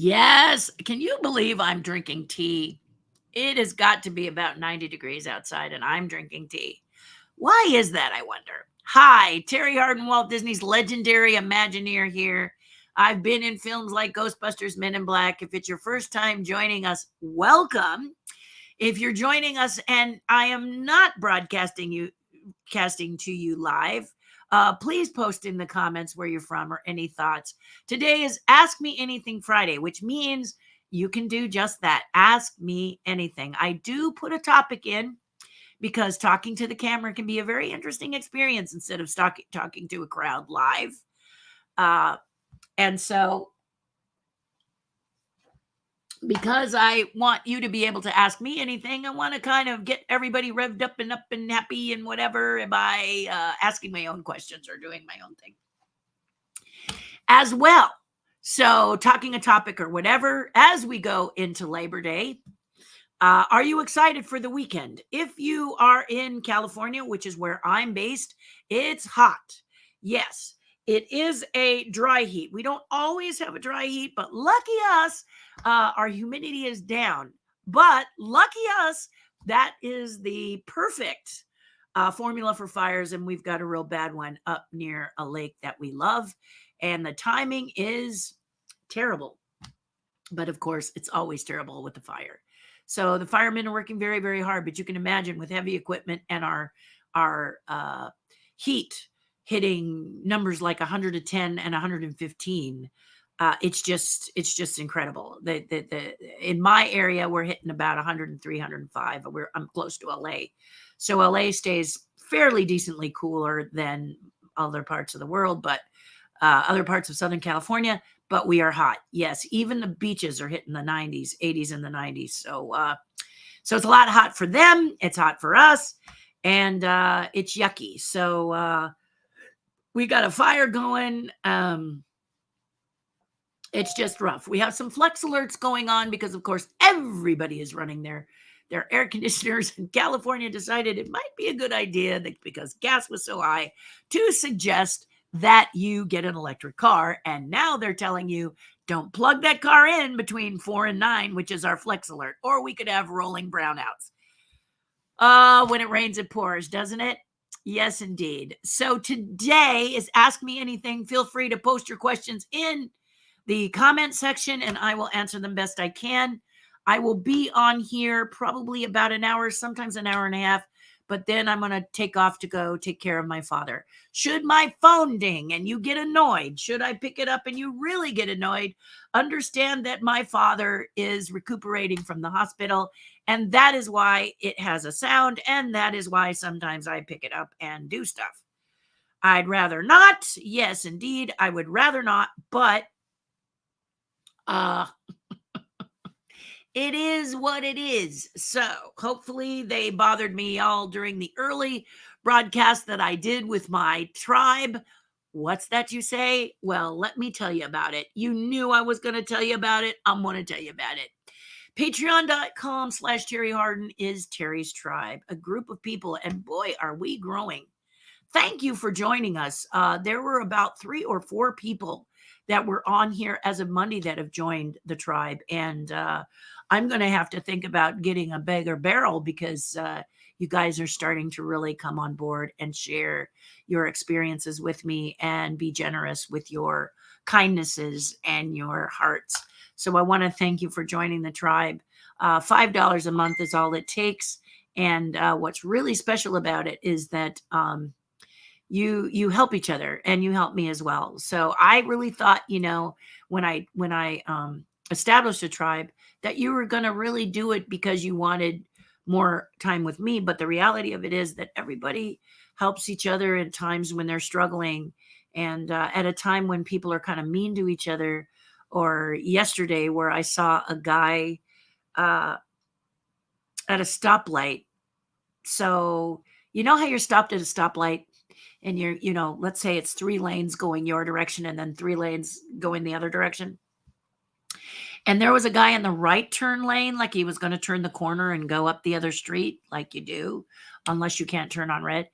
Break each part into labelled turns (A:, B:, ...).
A: Yes. Can you believe I'm drinking tea? It has got to be about 90 degrees outside and I'm drinking tea. Why is that, I wonder? Hi, Terry Hardin, Walt Disney's legendary Imagineer here. I've been in films like Ghostbusters, Men in Black. If it's your first time joining us, welcome. If you're joining us and I am not casting to you live, please post in the comments where you're from or any thoughts. Today is Ask Me Anything Friday, which means you can do just that. Ask me anything. I do put a topic in because talking to the camera can be a very interesting experience instead of talking to a crowd live. And so because I want you to be able to ask me anything, I want to kind of get everybody revved up and happy and whatever by asking my own questions or doing my own thing as well. So talking a topic or whatever as we go into Labor Day. Are you excited for the weekend? If you are in California, which is where I'm based, it's hot. Yes, it is a dry heat. We don't always have a dry heat, but lucky us, our humidity is down. But lucky us, that is the perfect formula for fires. And we've got a real bad one up near a lake that we love. And the timing is terrible. But of course, it's always terrible with the fire. So the firemen are working very, very hard. But you can imagine with heavy equipment and our heat hitting numbers like 110 and 115, it's just incredible. In my area, we're hitting about 103, 105. I'm close to LA, so LA stays fairly decently cooler than other parts of the world, but other parts of Southern California. But we are hot. Yes, even the beaches are hitting the 90s, 80s, and the 90s. So it's a lot hot for them. It's hot for us, and it's yucky. So we got a fire going. It's just rough. We have some flex alerts going on because, of course, everybody is running their air conditioners. And California decided it might be a good idea because gas was so high to suggest that you get an electric car. And now they're telling you, don't plug that car in between 4 and 9, which is our flex alert, or we could have rolling brownouts. When it rains, it pours, doesn't it? Yes, indeed. So today is Ask Me Anything. Feel free to post your questions in the comment section and I will answer them best I can. I will be on here probably about an hour, sometimes an hour and a half, but then I'm going to take off to go take care of my father. Should my phone ding and you get annoyed, should I pick it up and you really get annoyed, understand that my father is recuperating from the hospital, and that is why it has a sound, and that is why sometimes I pick it up and do stuff. I'd rather not. Yes, indeed, I would rather not, but it is what it is. So hopefully they bothered me all during the early broadcast that I did with my tribe. What's that you say? Well, let me tell you about it. You knew I was going to tell you about it. I'm going to tell you about it. Patreon.com/Terry Harden is Terry's Tribe, a group of people, and boy, are we growing. Thank you for joining us. There were about 3 or 4 people that were on here as of Monday that have joined the tribe. And I'm going to have to think about getting a bigger barrel because you guys are starting to really come on board and share your experiences with me and be generous with your kindnesses and your hearts. So I want to thank you for joining the tribe. $5 a month is all it takes. And what's really special about it is that you help each other and you help me as well. So I really thought, when I established a tribe, that you were going to really do it because you wanted more time with me. But the reality of it is that everybody helps each other at times when they're struggling, and at a time when people are kind of mean to each other. Or yesterday where I saw a guy at a stoplight. So you know how you're stopped at a stoplight and you're, let's say it's 3 lanes going your direction and then 3 lanes going the other direction. And there was a guy in the right turn lane, like he was going to turn the corner and go up the other street like you do, unless you can't turn on red.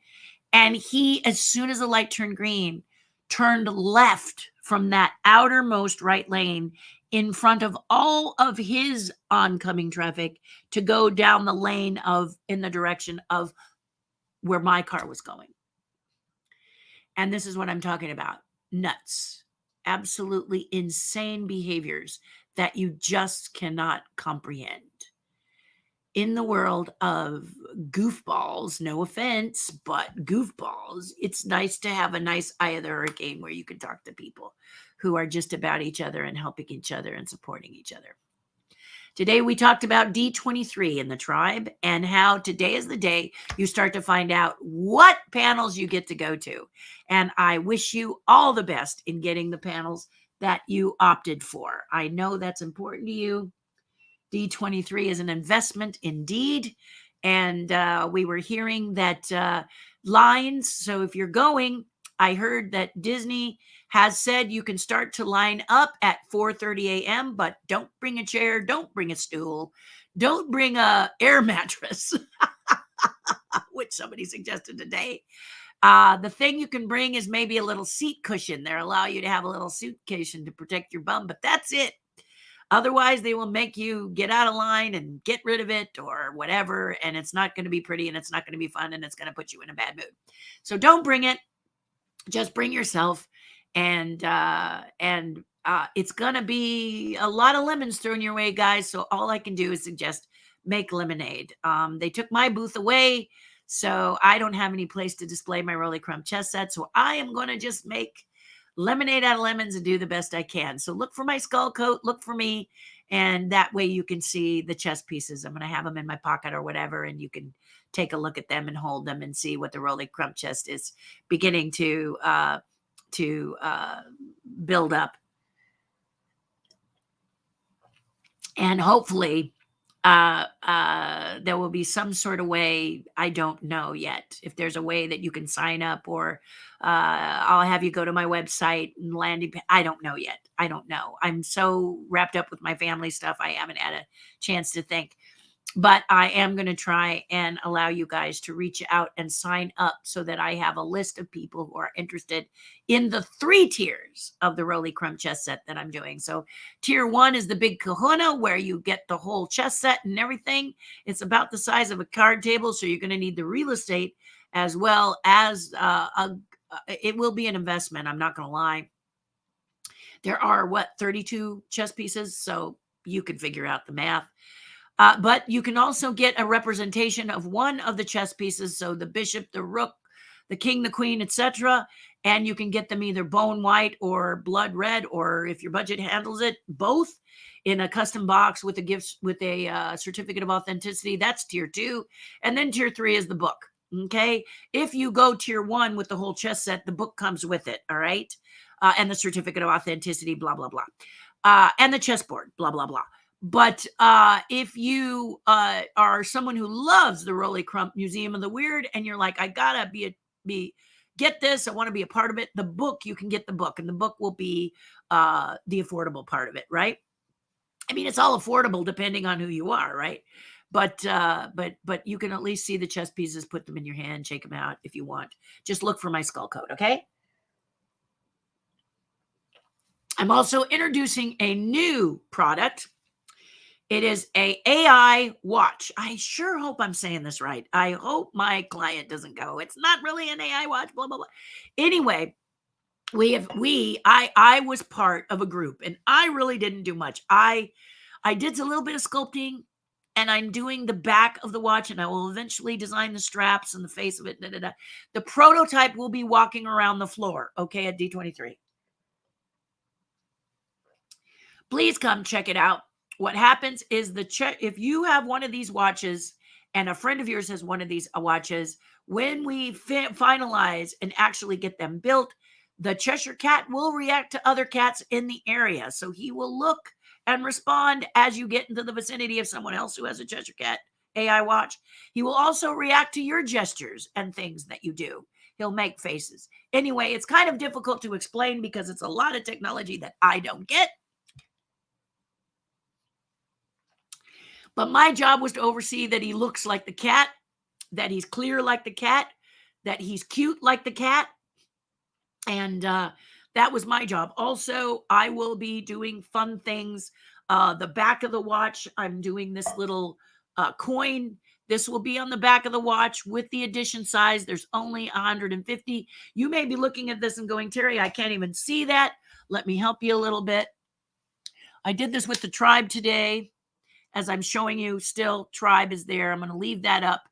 A: And he, as soon as the light turned green, turned left from that outermost right lane in front of all of his oncoming traffic to go down the lane in the direction of where my car was going. And this is what I'm talking about. Nuts. Absolutely insane behaviors that you just cannot comprehend. In the world of goofballs, no offense, but goofballs, it's nice to have a nice eye of the hurricane where you can talk to people who are just about each other and helping each other and supporting each other. Today, we talked about D23 in the tribe and how today is the day you start to find out what panels you get to go to. And I wish you all the best in getting the panels that you opted for. I know that's important to you. D23 is an investment indeed. And we were hearing that lines. So if you're going, I heard that Disney has said you can start to line up at 4:30 a.m., but don't bring a chair, don't bring a stool, don't bring a air mattress, which somebody suggested today. The thing you can bring is maybe a little seat cushion. They allow you to have a little seat cushion to protect your bum, but that's it. Otherwise, they will make you get out of line and get rid of it or whatever, and it's not going to be pretty and it's not going to be fun and it's going to put you in a bad mood. So don't bring it. Just bring yourself, and it's going to be a lot of lemons thrown your way, guys. So all I can do is suggest make lemonade. They took my booth away, so I don't have any place to display my Rolly Crumb chess set. So I am going to just make lemonade out of lemons and do the best I can. So look for my skull coat, look for me, and that way you can see the chess pieces. I'm going to have them in my pocket or whatever, and you can take a look at them and hold them and see what the Rolly Crumb chest is beginning to build up. And hopefully there will be some sort of way. I don't know yet if there's a way that you can sign up, or I'll have you go to my website and landing. I don't know yet. I don't know. I'm so wrapped up with my family stuff. I haven't had a chance to think. But I am going to try and allow you guys to reach out and sign up so that I have a list of people who are interested in the 3 tiers of the Rolly Crumb chess set that I'm doing. So tier 1 is the big kahuna, where you get the whole chess set and everything. It's about the size of a card table, so you're going to need the real estate as well as it will be an investment. I'm not going to lie. There are 32 chess pieces, so you can figure out the math. But you can also get a representation of one of the chess pieces. So the bishop, the rook, the king, the queen, etc. And you can get them either bone white or blood red, or if your budget handles it, both in a custom box with a gift, with a certificate of authenticity. That's tier 2. And then tier 3 is the book. Okay. If you go tier 1 with the whole chess set, the book comes with it. All right. And the certificate of authenticity, blah, blah, blah. And the chessboard, blah, blah, blah. But if you are someone who loves the Rolly Crumb Museum of the Weird, and you're like, I gotta get this, I want to be a part of it, the book, you can get the book, and the book will be the affordable part of it, right? I mean, it's all affordable depending on who you are, right? But you can at least see the chess pieces, put them in your hand, shake them out if you want. Just look for my skull code, okay? I'm also introducing a new product. It is a AI watch. I sure hope I'm saying this right. I hope my client doesn't go, it's not really an AI watch, blah, blah, blah. Anyway, I was part of a group, and I really didn't do much. I did a little bit of sculpting, and I'm doing the back of the watch, and I will eventually design the straps and the face of it. Da, da, da. The prototype will be walking around the floor, okay, at D23. Please come check it out. What happens is if you have one of these watches and a friend of yours has one of these watches, when we finalize and actually get them built, the Cheshire Cat will react to other cats in the area. So he will look and respond as you get into the vicinity of someone else who has a Cheshire Cat AI watch. He will also react to your gestures and things that you do. He'll make faces. Anyway, it's kind of difficult to explain because it's a lot of technology that I don't get. But my job was to oversee that he looks like the cat, that he's clear like the cat, that he's cute like the cat. And that was my job. Also, I will be doing fun things. The back of the watch, I'm doing this little coin. This will be on the back of the watch with the edition size. There's only 150. You may be looking at this and going, Terry, I can't even see that. Let me help you a little bit. I did this with the tribe today. As I'm showing you, still tribe is there. I'm going to leave that up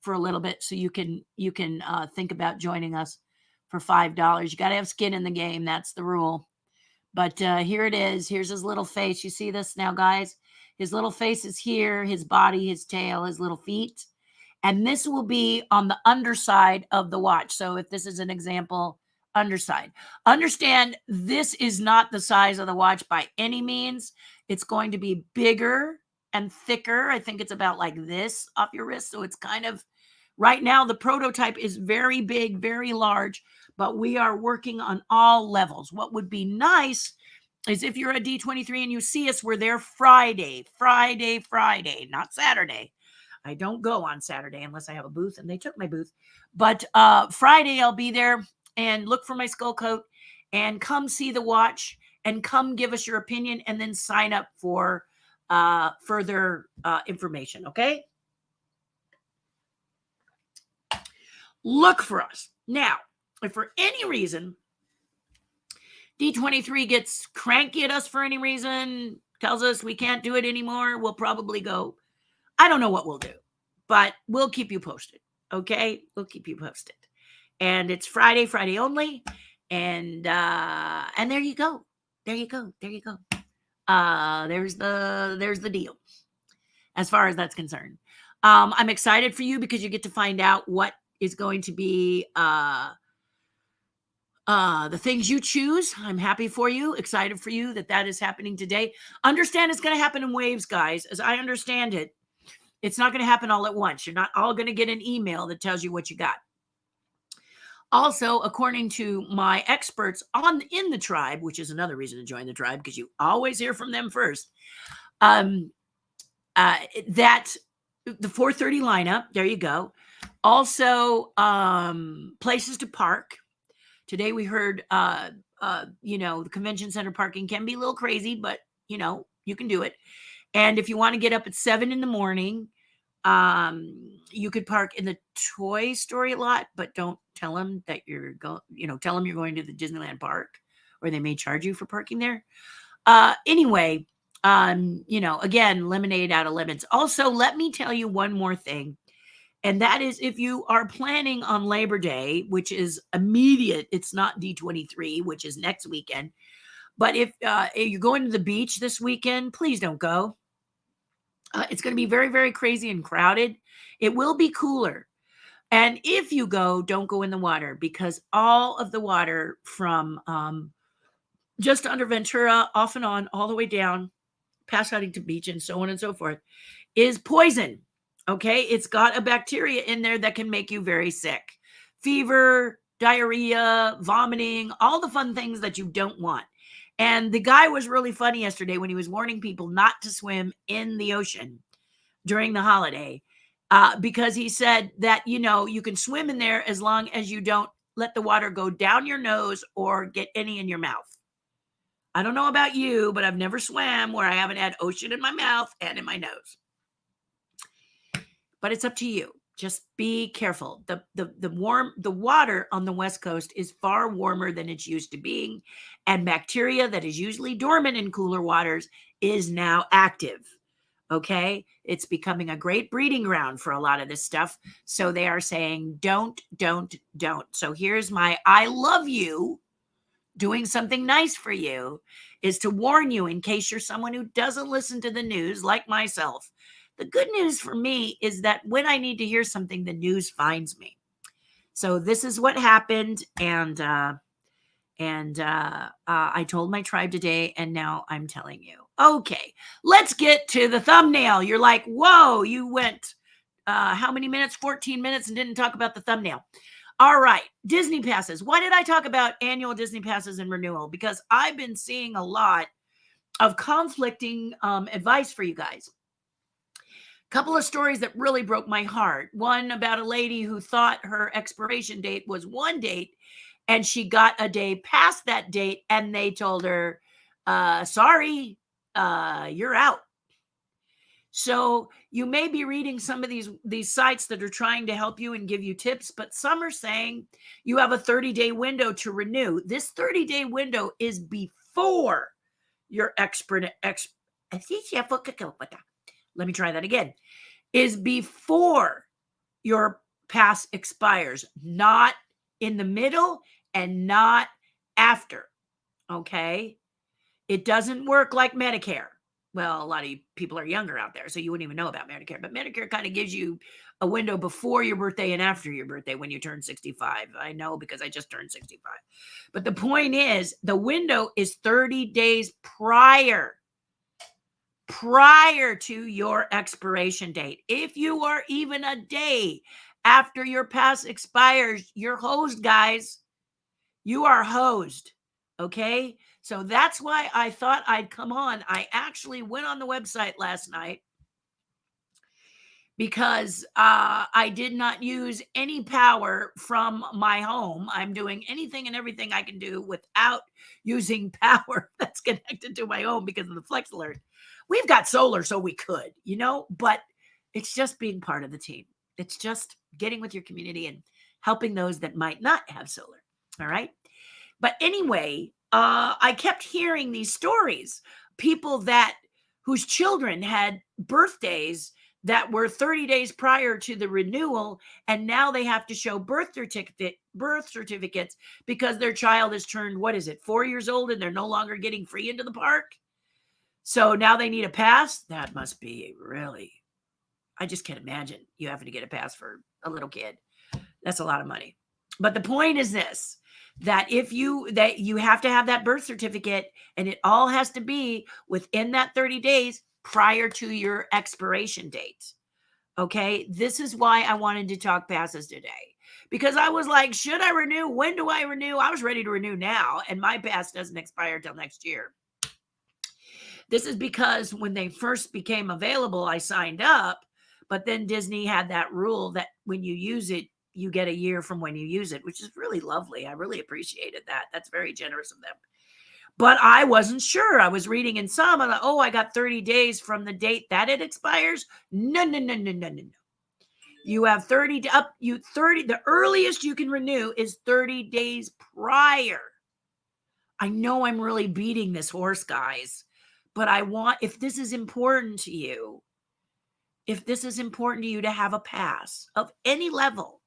A: for a little bit so you can think about joining us for $5. You got to have skin in the game. That's the rule. But here it is. Here's his little face. You see this now, guys? His little face is here, his body, his tail, his little feet. And this will be on the underside of the watch. So if this is an example, underside. Understand, this is not the size of the watch by any means. It's going to be bigger and thicker. I think it's about like this off your wrist. So it's kind of, right now, the prototype is very big, very large, but we are working on all levels. What would be nice is if you're a D23 and you see us, we're there Friday, not Saturday. I don't go on Saturday unless I have a booth, and they took my booth. But Friday, I'll be there, and look for my skull coat and come see the watch and come give us your opinion and then sign up for further information. Okay. Look for us. Now, if for any reason D23 gets cranky at us for any reason, tells us we can't do it anymore, we'll probably go. I don't know what we'll do, but we'll keep you posted. Okay. We'll keep you posted. And it's Friday only. And there you go. There's the deal as far as that's concerned. I'm excited for you because you get to find out what is going to be the things you choose. I'm happy for you, excited for you that is happening today. Understand it's going to happen in waves, guys. As I understand it, it's not going to happen all at once. You're not all going to get an email that tells you what you got. Also, according to my experts in the tribe, which is another reason to join the tribe, because you always hear from them first, that the 4:30 lineup, there you go. Also, places to park. Today we heard, the convention center parking can be a little crazy, but, you can do it. And if you want to get up at 7 a.m, you could park in the Toy Story lot, but don't tell them that you're tell them you're going to the Disneyland park, or they may charge you for parking there. Anyway, again, lemonade out of lemons. Also, let me tell you one more thing. And that is, if you are planning on Labor Day, which is immediate, it's not D23, which is next weekend. But if you're going to the beach this weekend, please don't go. It's going to be very, very crazy and crowded. It will be cooler. And if you go, don't go in the water, because all of the water from just under Ventura, off and on, all the way down, past Huntington Beach, and so on and so forth, is poison. Okay, it's got a bacteria in there that can make you very sick. Fever, diarrhea, vomiting, all the fun things that you don't want. And the guy was really funny yesterday when he was warning people not to swim in the ocean during the holiday, because he said that, you can swim in there as long as you don't let the water go down your nose or get any in your mouth. I don't know about you, but I've never swam where I haven't had ocean in my mouth and in my nose. But it's up to you. Just be careful. The water on the West Coast is far warmer than it's used to being, and bacteria that is usually dormant in cooler waters is now active. Okay, it's becoming a great breeding ground for a lot of this stuff. So they are saying don't. So here's my I love you. Doing something nice for you is to warn you, in case you're someone who doesn't listen to the news like myself. The good news for me is that when I need to hear something, the news finds me. So this is what happened. And I told my tribe today, and now I'm telling you. Okay, let's get to the thumbnail. You're like, whoa, you went how many minutes? 14 minutes and didn't talk about the thumbnail. All right, Disney passes. Why did I talk about annual Disney passes and renewal? Because I've been seeing a lot of conflicting advice for you guys. Couple of stories that really broke my heart. One about a lady who thought her expiration date was one date, and she got a day past that date, and they told her, sorry, you're out. So you may be reading some of these sites that are trying to help you and give you tips, but some are saying you have a 30-day window to renew. This 30-day window is before your let me try that again. Is before your pass expires, not in the middle and not after. Okay? It doesn't work like Medicare. Well, a lot of you people are younger out there, so you wouldn't even know about Medicare. But Medicare kind of gives you a window before your birthday and after your birthday when you turn 65. I know because I just turned 65. But the point is, the window is 30 days prior to your expiration date. If you are even a day after your pass expires, you're hosed, guys. You are hosed. Okay? So that's why I thought I'd come on. I actually went on the website last night because I did not use any power from my home. I'm doing anything and everything I can do without using power that's connected to my home because of the Flex Alert. We've got solar, so we could, but it's just being part of the team. It's just getting with your community and helping those that might not have solar. All right. But anyway, I kept hearing these stories, people whose children had birthdays that were 30 days prior to the renewal, and now they have to show birth certificates because their child has turned, 4 years old, and they're no longer getting free into the park. So now they need a pass. That must be really, I just can't imagine you having to get a pass for a little kid. That's a lot of money. But the point is this, that you have to have that birth certificate, and it all has to be within that 30 days prior to your expiration date. Okay. This is why I wanted to talk passes today, because I was like, should I renew? When do I renew? I was ready to renew now, and my pass doesn't expire till next year. This is because when they first became available, I signed up, but then Disney had that rule that when you use it, you get a year from when you use it, which is really lovely. I really appreciated that. That's very generous of them. But I wasn't sure. I was reading in some, I'm like, I got 30 days from the date that it expires. No. You have 30 the earliest you can renew is 30 days prior. I know I'm really beating this horse, guys, but if this is important to you, to have a pass of any level.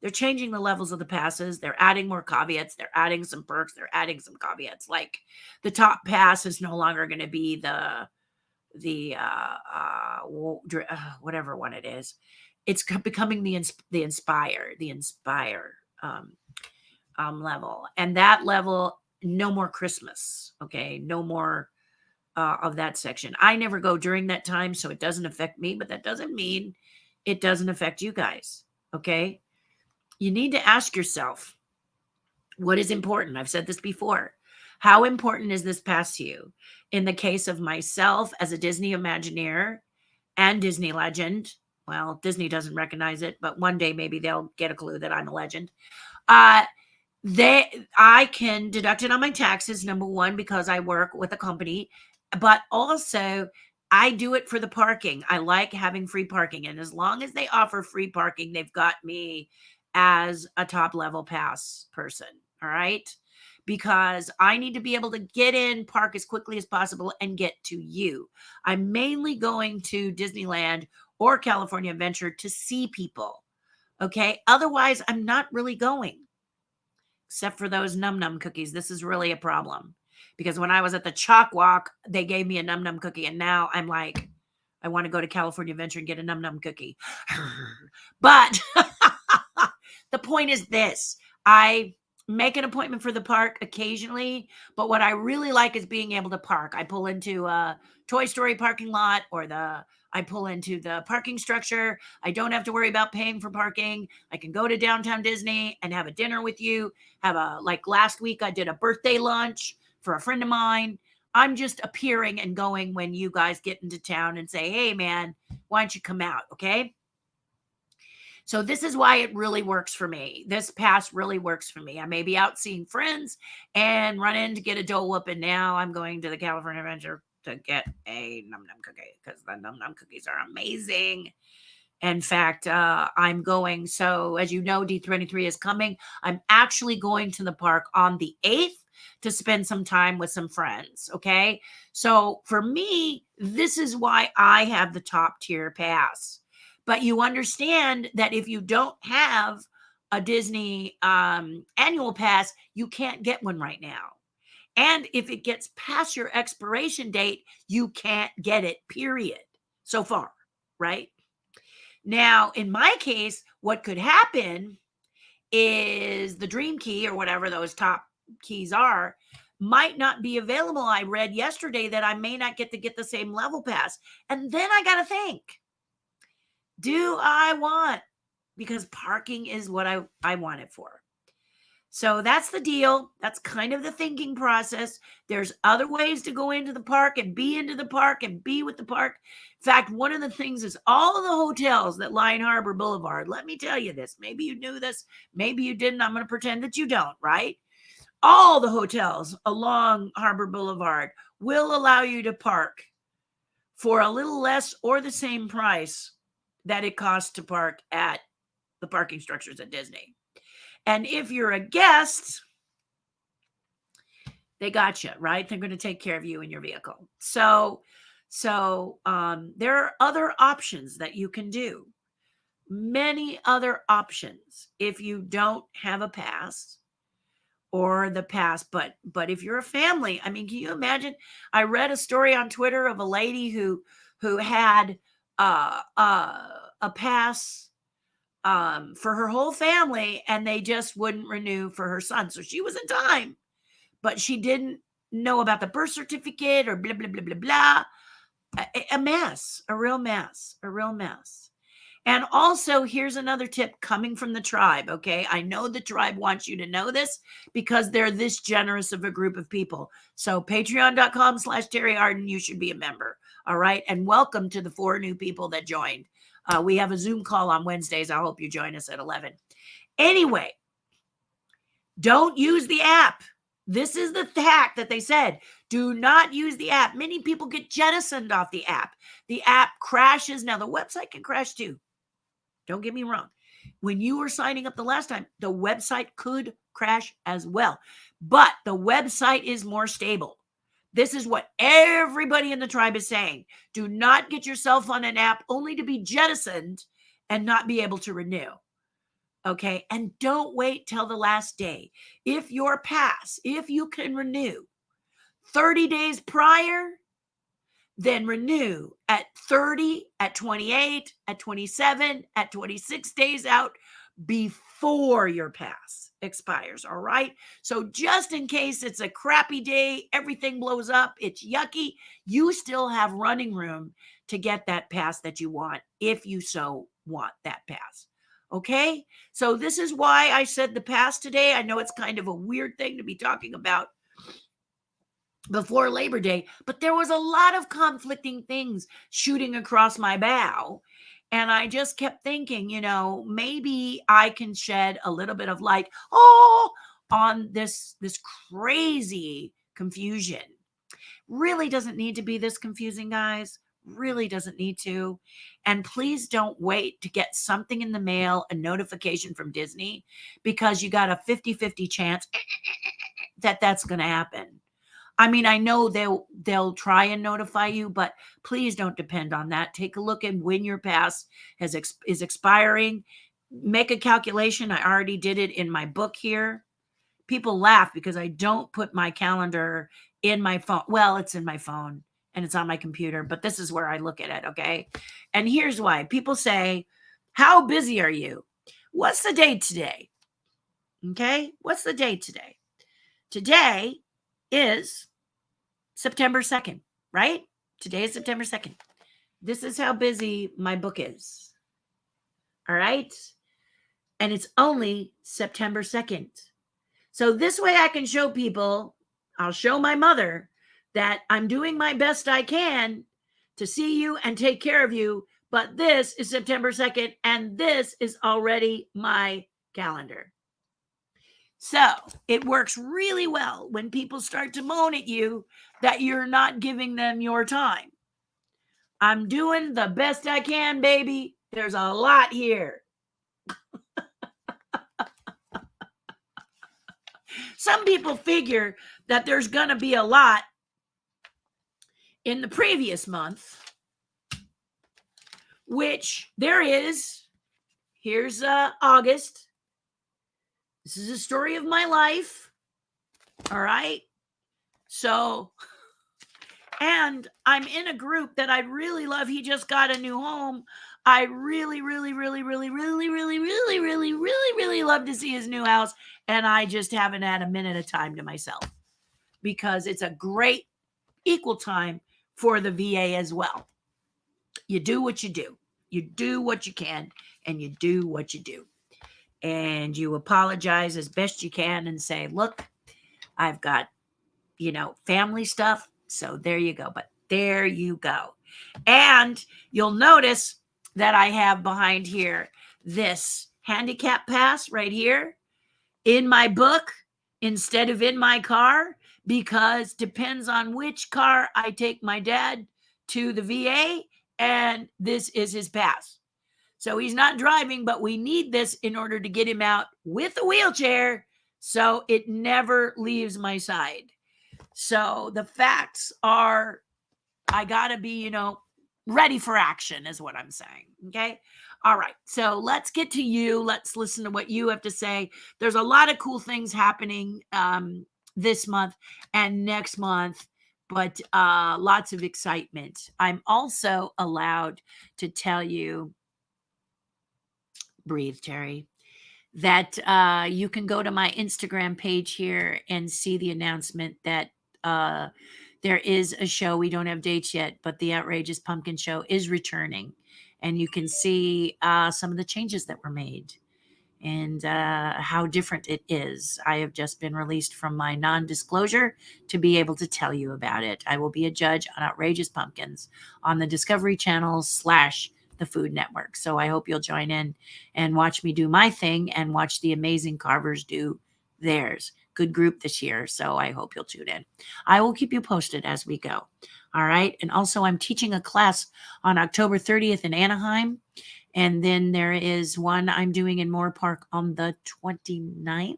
A: They're changing the levels of the passes. They're adding more caveats. They're adding some perks. They're adding some caveats. Like the top pass is no longer going to be the whatever one it is. It's becoming the Inspire level, and that level, no more Christmas. Okay, no more of that section. I never go during that time, so it doesn't affect me. But that doesn't mean it doesn't affect you guys. Okay. You need to ask yourself, what is important? I've said this before. How important is this pass to you? In the case of myself as a Disney Imagineer and Disney legend, well, Disney doesn't recognize it, but one day maybe they'll get a clue that I'm a legend. I can deduct it on my taxes, number one, because I work with a company, but also I do it for the parking. I like having free parking, and as long as they offer free parking, they've got me as a top level pass person. All right. Because I need to be able to get in, park as quickly as possible, and get to you. I'm mainly going to Disneyland or California Adventure to see people. Okay. Otherwise, I'm not really going, except for those Num Num cookies. This is really a problem because when I was at the Chalk Walk, they gave me a Num Num cookie, and now I'm like, I want to go to California Adventure and get a Num Num cookie. But the point is this, I make an appointment for the park occasionally, but what I really like is being able to park. I pull into a Toy Story parking lot, or I pull into the parking structure. I don't have to worry about paying for parking. I can go to downtown Disney and have a dinner with you. Like last week, I did a birthday lunch for a friend of mine. I'm just appearing and going when you guys get into town and say, hey man, why don't you come out? Okay. So this is why it really works for me. This pass really works for me. I may be out seeing friends and run in to get a Dole Whip, and now I'm going to the California Adventure to get a Num Num cookie because the Num Num cookies are amazing. In fact, I'm going. So as you know, D23 is coming. I'm actually going to the park on the 8th to spend some time with some friends. Okay. So for me, this is why I have the top tier pass. But you understand that if you don't have a Disney annual pass, you can't get one right now. And if it gets past your expiration date, you can't get it, period. So far, right? Now, in my case, what could happen is the Dream Key or whatever those top keys are might not be available. I read yesterday that I may not get the same level pass. And then I got to think, do I want, because parking is what I want it for. So that's the deal. That's kind of the thinking process. There's other ways to go into the park and be into the park and be with the park. In fact, one of the things is all of the hotels that line Harbor Boulevard. Let me tell you this. Maybe you knew this. Maybe you didn't. I'm going to pretend that you don't, right? All the hotels along Harbor Boulevard will allow you to park for a little less or the same price that it costs to park at the parking structures at Disney. And if you're a guest, they got you, right? They're going to take care of you in your vehicle. So there are other options that you can do. Many other options if you don't have a pass or the pass. But if you're a family, I mean, can you imagine? I read a story on Twitter of a lady who had a pass for her whole family, and they just wouldn't renew for her son. So she was in time, but she didn't know about the birth certificate or blah, blah, blah, blah, blah. A mess, a real mess, a real mess. And also, here's another tip coming from the tribe, okay? I know the tribe wants you to know this because they're this generous of a group of people. So patreon.com/Terri Hardin, you should be a member, all right? And welcome to the 4 new people that joined. We have a Zoom call on Wednesdays. I hope you join us at 11. Anyway, don't use the app. This is the hack that they said. Do not use the app. Many people get jettisoned off the app. The app crashes. Now, the website can crash too. Don't get me wrong. When you were signing up the last time, the website could crash as well. But the website is more stable. This is what everybody in the tribe is saying. Do not get yourself on an app only to be jettisoned and not be able to renew. Okay. And don't wait till the last day. If your pass, if you can renew 30 days prior, then renew at 30, at 28, at 27, at 26 days out before your pass expires. All right. So just in case it's a crappy day, everything blows up, it's yucky, you still have running room to get that pass that you want if you so want that pass. Okay. So this is why I said the pass today. I know it's kind of a weird thing to be talking about before Labor Day, but there was a lot of conflicting things shooting across my bow. And I just kept thinking, maybe I can shed a little bit of light on this crazy confusion. Really doesn't need to be this confusing, guys. Really doesn't need to. And please don't wait to get something in the mail, a notification from Disney, because you got a 50-50 chance that that's going to happen. I mean, I know they'll try and notify you, but please don't depend on that. Take a look at when your pass is expiring. Make a calculation. I already did it in my book here. People laugh because I don't put my calendar in my phone. Well, it's in my phone and it's on my computer, but this is where I look at it, okay? And here's why. People say, how busy are you? What's the date today? Okay? What's the date today? Today is September 2nd, right? Today is September 2nd. This is how busy my book is. All right? And it's only September 2nd. So this way I can show people, I'll show my mother that I'm doing my best I can to see you and take care of you But this is September 2nd, and this is already my calendar. So it works really well when people start to moan at you that you're not giving them your time. I'm doing the best I can, baby. There's a lot here. Some people figure that there's going to be a lot in the previous month, which there is. Here's August. This is a story of my life. All right. So, and I'm in a group that I really love. He just got a new home. I really love to see his new house. And I just haven't had a minute of time to myself because it's a great equal time for the VA as well. You do what you do. You do what you can, and you do what you do. And you apologize as best you can and say, look, I've got, family stuff. So there you go. But there you go. And you'll notice that I have behind here this handicap pass right here in my book instead of in my car, because depends on which car I take my dad to the VA, and this is his pass. So he's not driving, but we need this in order to get him out with a wheelchair, so it never leaves my side. So the facts are, I gotta be, ready for action is what I'm saying. Okay. All right. So let's get to you. Let's listen to what you have to say. There's a lot of cool things happening this month and next month, but lots of excitement. I'm also allowed to tell you, breathe, Terry, that you can go to my Instagram page here and see the announcement that there is a show. We don't have dates yet, but the Outrageous Pumpkin Show is returning. And you can see some of the changes that were made and how different it is. I have just been released from my non-disclosure to be able to tell you about it. I will be a judge on Outrageous Pumpkins on the Discovery Channel / the Food Network. So I hope you'll join in and watch me do my thing and watch the amazing carvers do theirs. Good group this year, so I hope you'll tune in. I will keep you posted as we go. All right. And also, I'm teaching a class on October 30th in Anaheim. And then there is one I'm doing in Moore Park on the 29th.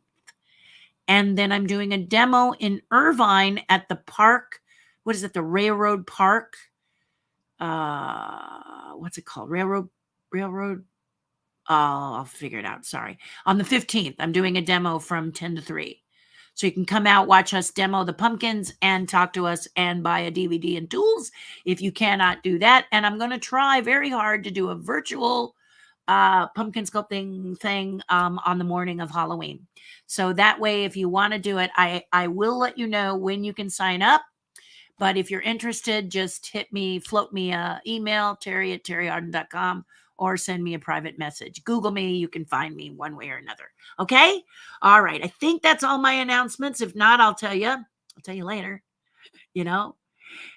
A: And then I'm doing a demo in Irvine at the park. What is it? The Railroad Park. What's it called? Railroad. I'll figure it out. Sorry. On the 15th, I'm doing a demo from 10 to 3. So you can come out, watch us demo the pumpkins and talk to us and buy a DVD and tools if you cannot do that. And I'm going to try very hard to do a virtual pumpkin sculpting thing on the morning of Halloween. So that way, if you want to do it, I will let you know when you can sign up. But if you're interested, just float me an email, terri@terrihardin.com, or send me a private message. Google me. You can find me one way or another. Okay? All right. I think that's all my announcements. If not, I'll tell you. I'll tell you later,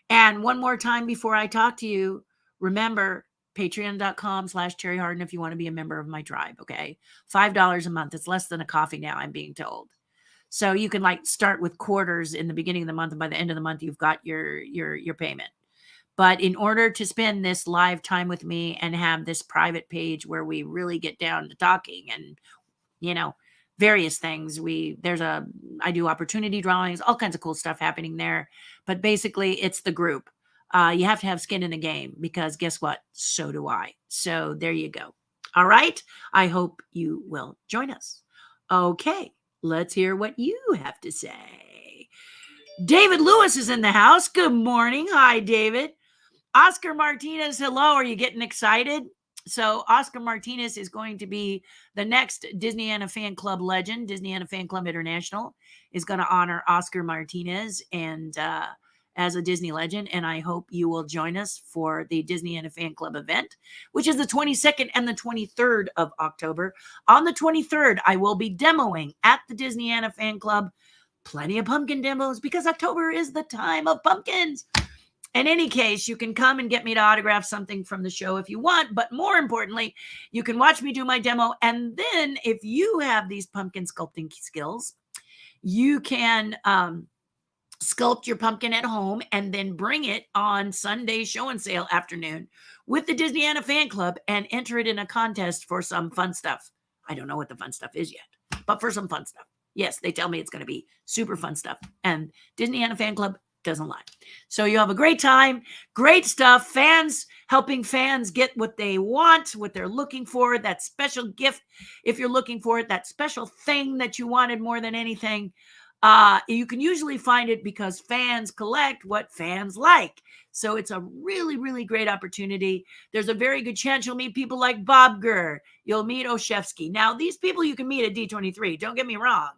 A: And one more time before I talk to you, remember, patreon.com/Terri Hardin if you want to be a member of my tribe, okay? $5 a month. It's less than a coffee now, I'm being told. So you can start with quarters in the beginning of the month, and by the end of the month, you've got your payment. But in order to spend this live time with me and have this private page where we really get down to talking and, various things, I do opportunity drawings, all kinds of cool stuff happening there. But basically, it's the group. You have to have skin in the game because guess what? So do I. So there you go. All right. I hope you will join us. Okay. Let's hear what you have to say. David Lewis is in the house. Good morning. Hi, David. Oscar Martinez, hello. Are you getting excited? So Oscar Martinez is going to be the next Disneyland Fan Club legend. Disneyland Fan Club International is going to honor Oscar Martinez and as a Disney legend. And I hope you will join us for the Disneyland Fan Club event, which is the 22nd and the 23rd of October. On the 23rd, I will be demoing at the Disneyland Fan Club. Plenty of pumpkin demos because October is the time of pumpkins. In any case, you can come and get me to autograph something from the show if you want, but more importantly, you can watch me do my demo. And then if you have these pumpkin sculpting skills, you can sculpt your pumpkin at home and then bring it on Sunday show and sale afternoon with the Disneyland fan club and enter it in a contest for some fun stuff. I don't know what the fun stuff is yet, but for some fun stuff. Yes, they tell me it's going to be super fun stuff. And Disneyland fan club doesn't lie. So you have a great time, great stuff. Fans helping fans get what they want, what they're looking for, that special gift. If you're looking for it, that special thing that you wanted more than anything. You can usually find it because fans collect what fans like. So it's a really, really great opportunity. There's a very good chance you'll meet people like Bob Gurr. You'll meet Oshevsky. Now, these people you can meet at D23, don't get me wrong,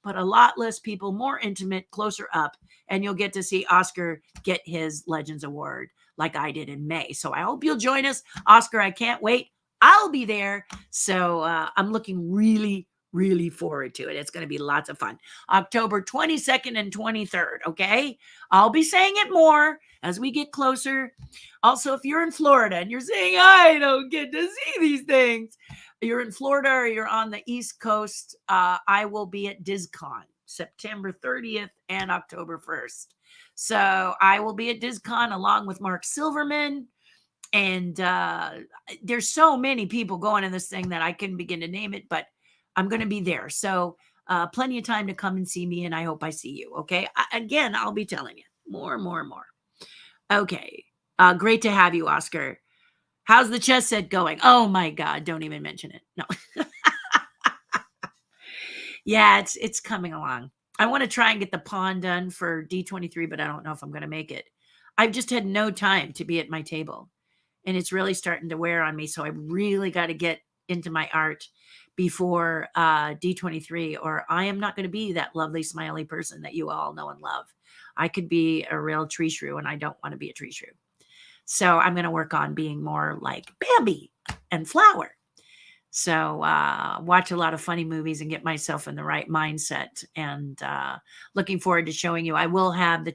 A: but a lot less people, more intimate, closer up, and you'll get to see Oscar get his Legends Award like I did in May. So I hope you'll join us. Oscar, I can't wait. I'll be there. So I'm looking really, really forward to it. It's going to be lots of fun. October 22nd and 23rd, okay? I'll be saying it more as we get closer. Also, if you're in Florida and you're saying, I don't get to see these things, you're in Florida or you're on the East Coast, I will be at DizCon September 30th and October 1st. So I will be at DizCon along with Mark Silverman. And there's so many people going in this thing that I couldn't begin to name it, but I'm going to be there. So plenty of time to come and see me, and I hope I see you. Okay. Again, I'll be telling you more. Okay. Great to have you, Oscar. How's the chess set going? Oh my God. Don't even mention it. No. Yeah, it's coming along. I want to try and get the pawn done for D23, but I don't know if I'm going to make it. I've just had no time to be at my table, and it's really starting to wear on me. So I really got to get into my art before D23, or I am not going to be that lovely, smiley person that you all know and love. I could be a real tree shrew, and I don't want to be a tree shrew. So I'm going to work on being more like Bambi and Flower. So watch a lot of funny movies and get myself in the right mindset. And looking forward to showing you. I will have a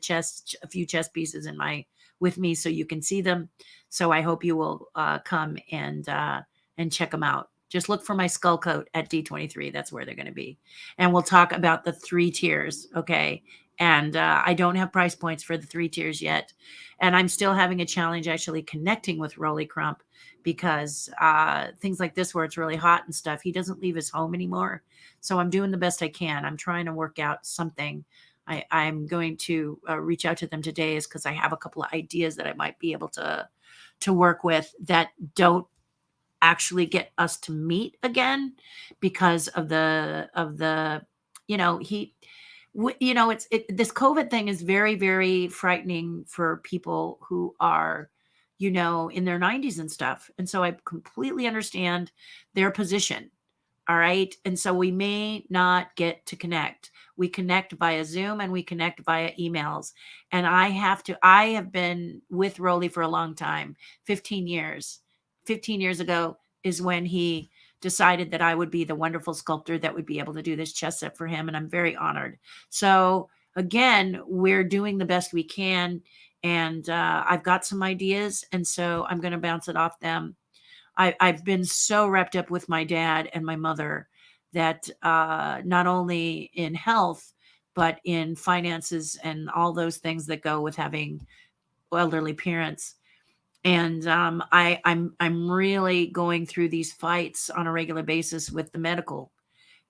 A: few chess pieces with me so you can see them. So I hope you will come and check them out. Just look for my skull coat at D23. That's where they're going to be. And we'll talk about the 3 tiers. Okay. And I don't have price points for the 3 tiers yet. And I'm still having a challenge actually connecting with Rolly Crump because things like this where it's really hot and stuff, he doesn't leave his home anymore. So I'm doing the best I can. I'm trying to work out something. I'm going to reach out to them today is because I have a couple of ideas that I might be able to work with that don't actually get us to meet again because of the this COVID thing is very, very frightening for people who are, in their 90s and stuff. And so I completely understand their position. All right. And so we may not get to connect. We connect via Zoom and we connect via emails. And I have been with Rolly for a long time, 15 years. 15 years ago is when he decided that I would be the wonderful sculptor that would be able to do this chess set for him. And I'm very honored. So again, we're doing the best we can. And I've got some ideas. And so I'm going to bounce it off them. I've been so wrapped up with my dad and my mother that not only in health, but in finances and all those things that go with having elderly parents. And I'm really going through these fights on a regular basis with the medical.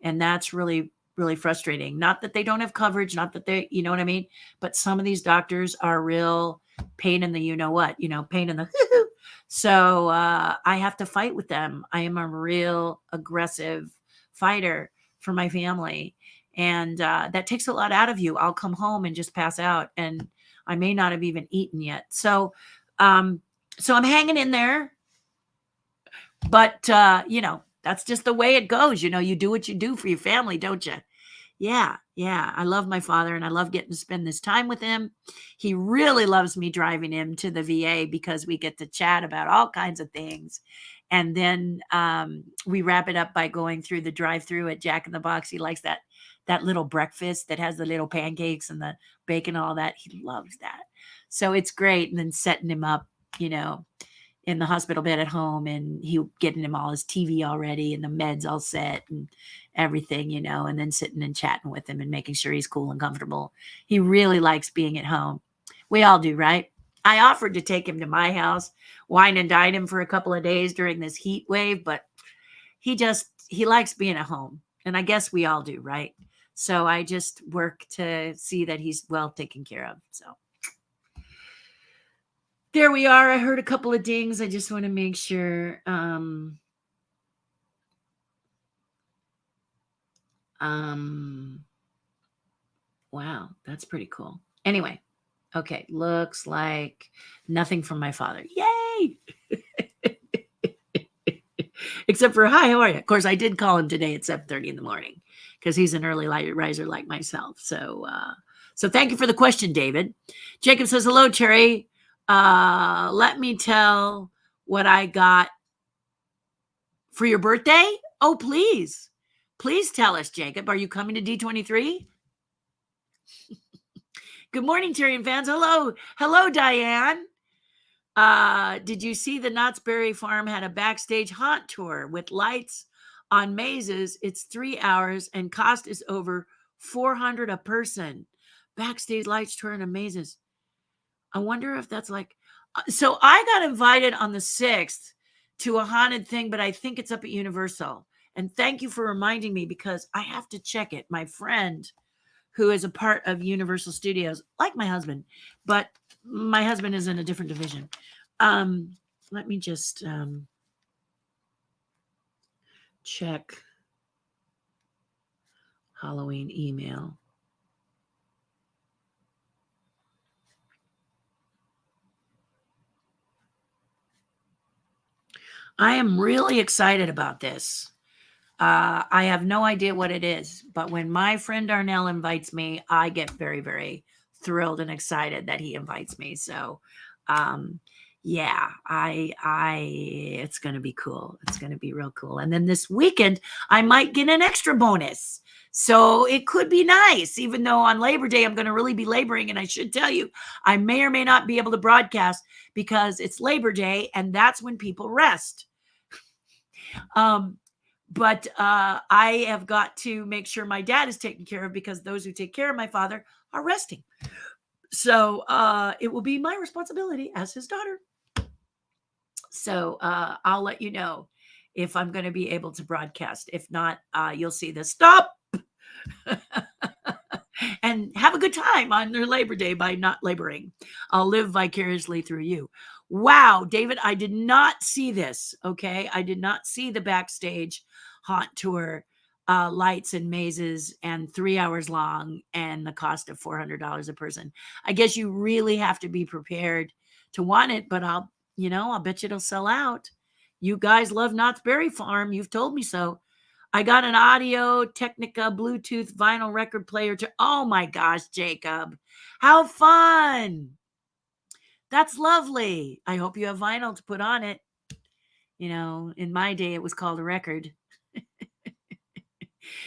A: And that's really, really frustrating. Not that they don't have coverage, not that they, you know what I mean? But some of these doctors are real pain in the pain in the So I have to fight with them. I am a real aggressive fighter for my family. And that takes a lot out of you. I'll come home and just pass out and I may not have even eaten yet. So I'm hanging in there, but that's just the way it goes. You do what you do for your family, don't you? Yeah. I love my father and I love getting to spend this time with him. He really loves me driving him to the VA because we get to chat about all kinds of things. And then we wrap it up by going through the drive-through at Jack in the Box. He likes that little breakfast that has the little pancakes and the bacon and all that. He loves that. So it's great. And then setting him up, in the hospital bed at home, and he getting him all his TV already and the meds all set and everything, and then sitting and chatting with him and making sure he's cool and comfortable. He really likes being at home. We all do, right? I offered to take him to my house, wine and dine him for a couple of days during this heat wave, but he likes being at home. And I guess we all do, right? So I just work to see that he's well taken care of. So there we are. I heard a couple of dings. I just want to make sure. Wow, that's pretty cool. Anyway, okay, looks like nothing from my father. Yay! Except for, hi, how are you? Of course, I did call him today at 7:30 in the morning because he's an early riser like myself. So thank you for the question, David. Jacob says, hello, Terry. Let me tell what I got for your birthday. Oh, please. Please tell us, Jacob. Are you coming to D23? Good morning, Terry and fans. Hello. Hello, Diane. Did you see the Knott's Berry Farm had a backstage haunt tour with lights on mazes? It's 3 hours and cost is over $400 a person. Backstage lights tour and mazes. I wonder if that's like, so I got invited on the 6th to a haunted thing, but I think it's up at Universal. And thank you for reminding me because I have to check it. My friend who is a part of Universal Studios, like my husband, but my husband is in a different division. Let me just check Halloween email. I am really excited about this. I have no idea what it is, but when my friend Darnell invites me, I get very, very thrilled and excited that he invites me. So, yeah, it's going to be cool. It's going to be real cool. And then this weekend, I might get an extra bonus. So it could be nice, even though on Labor Day, I'm going to really be laboring. And I should tell you, I may or may not be able to broadcast because it's Labor Day and that's when people rest. But I have got to make sure my dad is taken care of because those who take care of my father are resting. So it will be my responsibility as his daughter. So I'll let you know if I'm going to be able to broadcast. If not, you'll see this. Stop! And have a good time on their Labor Day by not laboring. I'll live vicariously through you. Wow, David, I did not see this, okay? I did not see the backstage haunt tour, lights and mazes, and 3 hours long, and the cost of $400 a person. I guess you really have to be prepared to want it, but I'll bet you it'll sell out. You guys love Knott's Berry Farm. You've told me so. I got an Audio Technica Bluetooth vinyl record player oh my gosh, Jacob. How fun. That's lovely. I hope you have vinyl to put on it. In my day, it was called a record.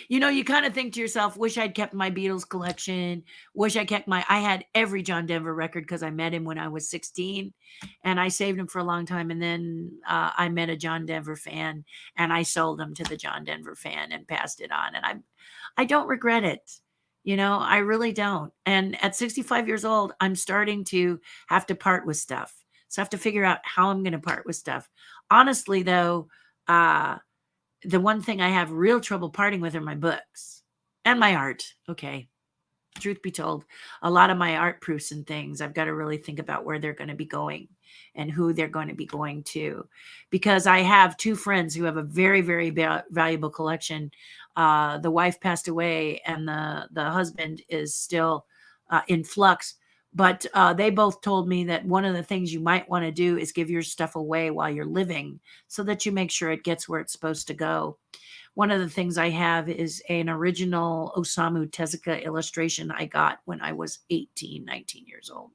A: You kind of think to yourself, wish I'd kept my Beatles collection. Wish I had every John Denver record because I met him when I was 16 and I saved him for a long time. And then I met a John Denver fan and I sold him to the John Denver fan and passed it on. And I don't regret it. I really don't. And at 65 years old, I'm starting to have to part with stuff. So I have to figure out how I'm going to part with stuff. Honestly, though, the one thing I have real trouble parting with are my books and my art. Okay. Truth be told, a lot of my art proofs and things, I've got to really think about where they're going to be going and who they're going to be going to, because I have two friends who have a very, very valuable collection. The wife passed away and the husband is still in flux. But they both told me that one of the things you might want to do is give your stuff away while you're living so that you make sure it gets where it's supposed to go. One of the things I have is an original Osamu Tezuka illustration I got when I was 18, 19 years old.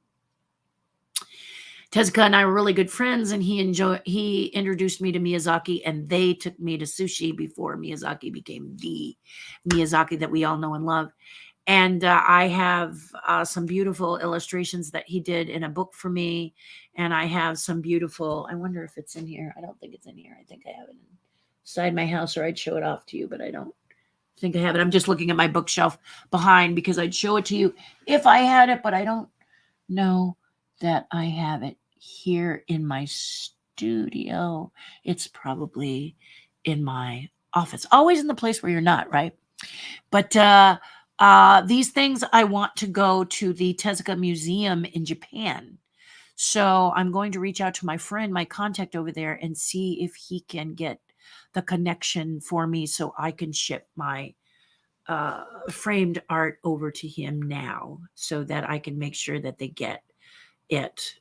A: Tezuka and I were really good friends, and he introduced me to Miyazaki, and they took me to sushi before Miyazaki became the Miyazaki that we all know and love. And I have some beautiful illustrations that he did in a book for me. And I have some beautiful, I wonder if it's in here. I don't think it's in here. I think I have it inside my house, or I'd show it off to you, but I don't think I have it. I'm just looking at my bookshelf behind because I'd show it to you if I had it, but I don't know that I have it here in my studio. It's probably in my office, always in the place where you're not, right? But these things, I want to go to the Tezuka Museum in Japan. So I'm going to reach out to my friend, my contact over there, and see if he can get the connection for me so I can ship my framed art over to him now, so that I can make sure that they get it.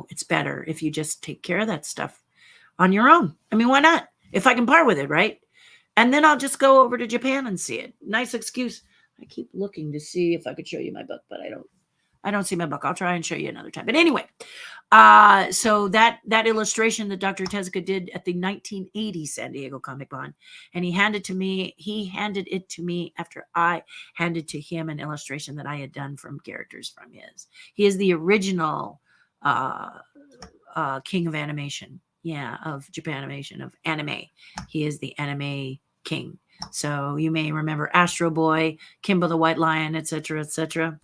A: It's better if you just take care of that stuff on your own. I mean, why not? If I can part with it, right? And then I'll just go over to Japan and see it. Nice excuse. I keep looking to see if I could show you my book, but I don't see my book. I'll try and show you another time. But anyway, so that illustration that Dr. Tezuka did at the 1980 San Diego Comic Con, and he handed it to me after I handed to him an illustration that I had done from characters from his. He is the original king of animation. Yeah, of Japanimation, of anime. He is the anime king. So you may remember Astro Boy, Kimba the White Lion, etc., etc.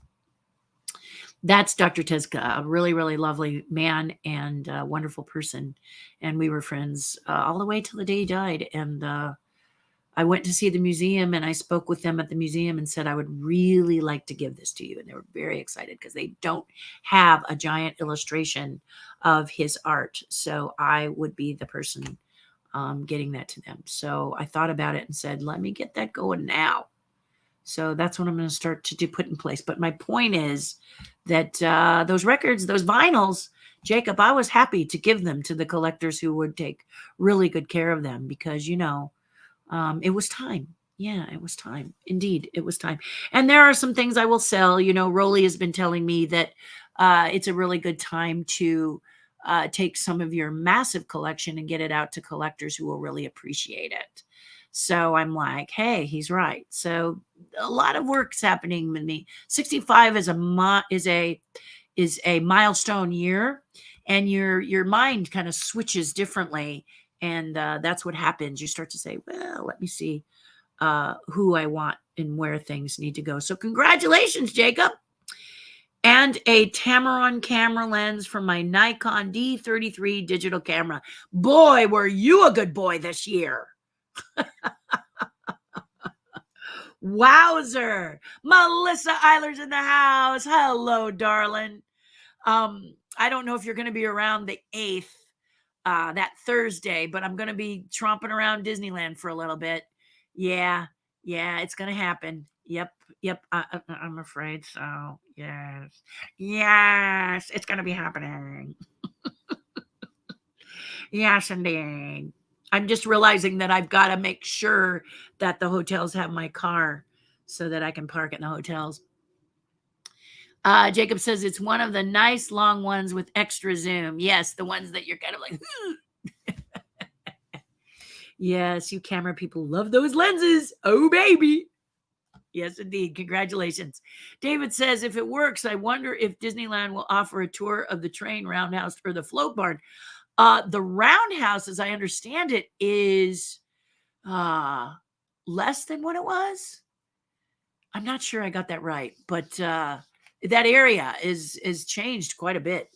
A: That's Dr. Tezuka, a really, really lovely man and a wonderful person. And we were friends all the way till the day he died. And I went to see the museum, and I spoke with them at the museum and said, I would really like to give this to you. And they were very excited because they don't have a giant illustration of his art. So I would be the person getting that to them. So I thought about it and said, let me get that going now. So that's what I'm going to start to put in place. But my point is that those records, those vinyls, Jacob, I was happy to give them to the collectors who would take really good care of them because, it was time. Yeah, it was time. Indeed, it was time. And there are some things I will sell. Rolly has been telling me that it's a really good time to take some of your massive collection and get it out to collectors who will really appreciate it. So I'm like, hey, he's right. So a lot of work's happening with me. 65 is a milestone year, and your mind kind of switches differently. And that's what happens. You start to say, well, let me see who I want and where things need to go. So congratulations, Jacob. And a Tamron camera lens from my Nikon D33 digital camera. Boy, were you a good boy this year. Wowzer. Melissa Eiler's in the house. Hello, darling. I don't know if you're going to be around the 8th, that Thursday, but I'm going to be tromping around Disneyland for a little bit. Yeah, it's going to happen. Yep. I'm afraid so. Yes, it's going to be happening. Yes, indeed. I'm just realizing that I've got to make sure that the hotels have my car so that I can park in the hotels. Jacob says it's one of the nice long ones with extra zoom. Yes, the ones that you're kind of like, yes, you camera people love those lenses. Oh, baby. Yes, indeed. Congratulations. David says, if it works, I wonder if Disneyland will offer a tour of the train, roundhouse, or the float barn. The roundhouse, as I understand it, is less than what it was. I'm not sure I got that right, but that area is changed quite a bit.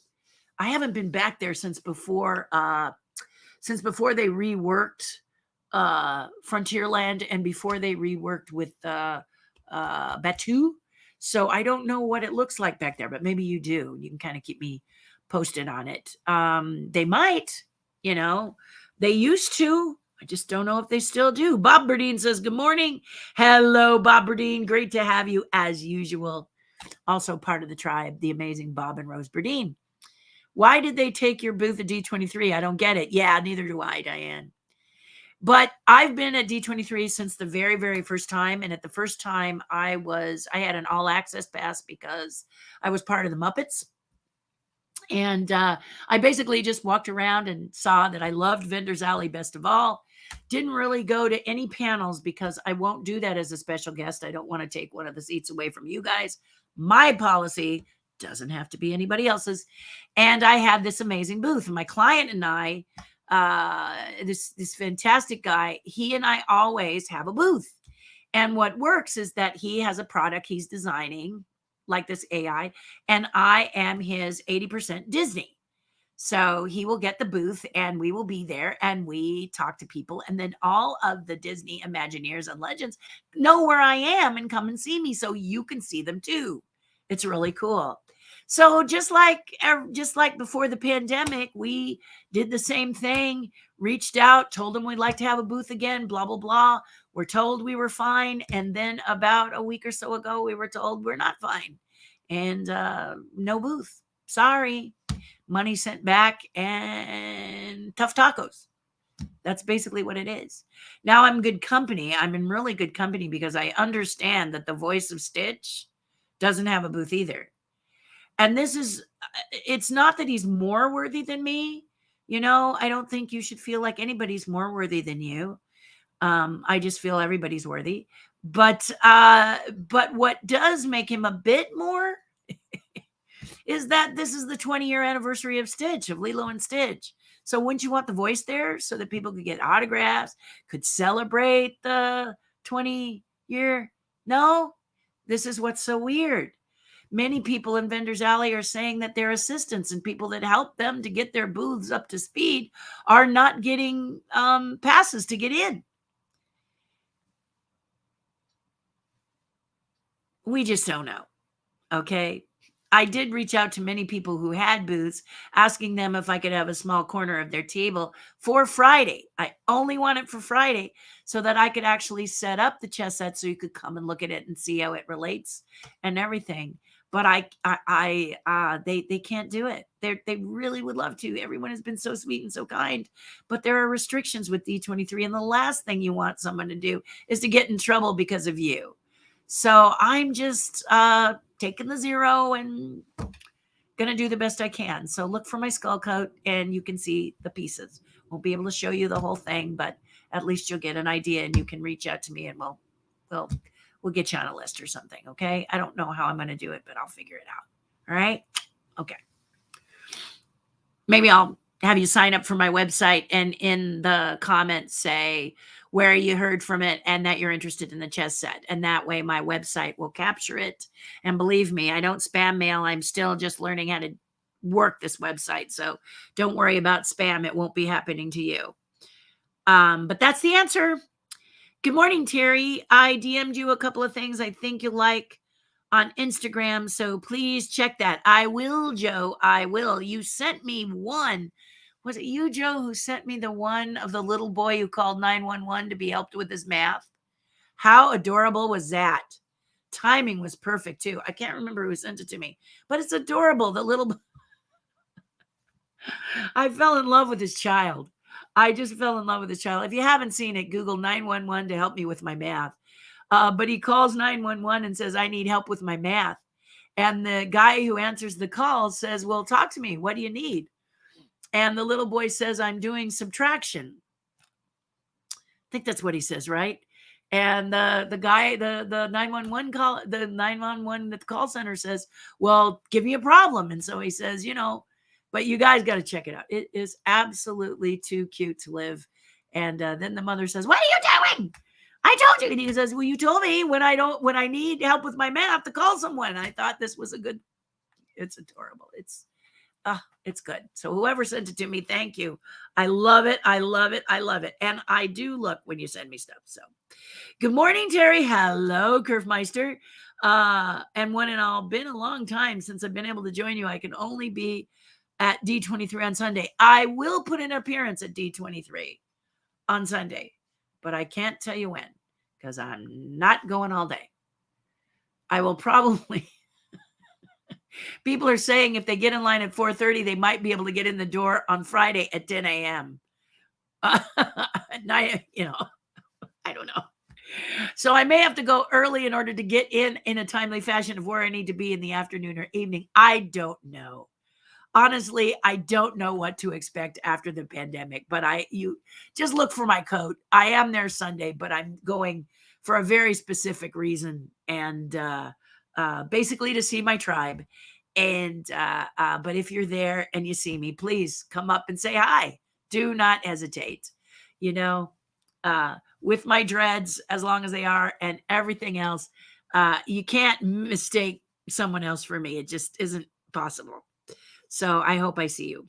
A: I haven't been back there since before they reworked Frontierland and before they reworked with Batu. So I don't know what it looks like back there, but maybe you do. You can kind of keep me posted on it. They might, they used to. I just don't know if they still do. Bob Berdine says, good morning. Hello, Bob Berdine. Great to have you as usual. Also part of the tribe, the amazing Bob and Rose Berdine. Why did they take your booth at D23? I don't get it. Yeah, neither do I, Diane. But I've been at D23 since the very, very first time. And at the first time I had an all access pass because I was part of the Muppets. And I basically just walked around and saw that I loved Vendor's Alley best of all. Didn't really go to any panels because I won't do that as a special guest. I don't want to take one of the seats away from you guys. My policy doesn't have to be anybody else's. And I had this amazing booth. My client and I, this fantastic guy, he and I always have a booth. And what works is that he has a product he's designing, like this AI, and I am his 80% Disney. So he will get the booth and we will be there and we talk to people. And then all of the Disney Imagineers and Legends know where I am and come and see me so you can see them too. It's really cool. So just like before the pandemic, we did the same thing, reached out, told them we'd like to have a booth again, blah, blah, blah. We're told we were fine. And then about a week or so ago, we were told we're not fine. And no booth. Sorry. Money sent back and tough tacos. That's basically what it is. Now I'm good company. I'm in really good company because I understand that the voice of Stitch doesn't have a booth either. And it's not that he's more worthy than me. You know, I don't think you should feel like anybody's more worthy than you. I just feel everybody's worthy. But what does make him a bit more is that this is the 20-year anniversary of Stitch, of Lilo and Stitch. So wouldn't you want the voice there so that people could get autographs, could celebrate the 20-year? No, this is what's so weird. Many people in Vendors Alley are saying that their assistants and people that help them to get their booths up to speed are not getting passes to get in. We just don't know. Okay. I did reach out to many people who had booths, asking them if I could have a small corner of their table for Friday. I only want it for Friday so that I could actually set up the chess set so you could come and look at it and see how it relates and everything. But they can't do it. They really would love to. Everyone has been so sweet and so kind, but there are restrictions with D23. And the last thing you want someone to do is to get in trouble because of you. So I'm just taking the zero and going to do the best I can. So look for my skull coat and you can see the pieces. Won't be able to show you the whole thing, but at least you'll get an idea and you can reach out to me and we'll get you on a list or something. Okay. I don't know how I'm going to do it, but I'll figure it out. All right. Okay. Maybe I'll have you sign up for my website and in the comments say where you heard from it and that you're interested in the chess set. And that way my website will capture it. And believe me, I don't spam mail. I'm still just learning how to work this website. So don't worry about spam. It won't be happening to you. But that's the answer. Good morning, Terry. I DM'd you a couple of things I think you'll like on Instagram. So please check that. I will, Joe. I will. You sent me one. Was it you, Joe, who sent me the one of the little boy who called 911 to be helped with his math? How adorable was that? Timing was perfect, too. I can't remember who sent it to me, but it's adorable. The little... I fell in love with this child. I just fell in love with this child. If you haven't seen it, Google 911 to help me with my math. But he calls 911 and says, I need help with my math. And the guy who answers the call says, well, talk to me. What do you need? And the little boy says, I'm doing subtraction. I think that's what he says, right? And the guy, the 911 call, the 911 at the call center says, well, give me a problem. And so he says, but you guys got to check it out. It is absolutely too cute to live. And then the mother says, what are you doing? I told you. And he says, well, you told me when I need help with my math to call someone. I thought this was it's adorable. It's good. So whoever sent it to me, thank you. I love it. I love it. I love it. And I do look when you send me stuff. So good morning, Terry. Hello, Curvemeister. And one and all, been a long time since I've been able to join you. I can only be at D23 on Sunday. I will put an appearance at D23 on Sunday, but I can't tell you when because I'm not going all day. I will probably... People are saying if they get in line at 4:30, they might be able to get in the door on Friday at 10 a.m. At night, I don't know. So I may have to go early in order to get in a timely fashion of where I need to be in the afternoon or evening. I don't know. honestly, I don't know what to expect after the pandemic, but you just look for my coat. I am there Sunday, but I'm going for a very specific reason, and basically to see my tribe. And but if you're there and you see me, please come up and say hi. Do not hesitate. You know, with my dreads, as long as they are, and everything else, you can't mistake someone else for me. It just isn't possible. So I hope I see you.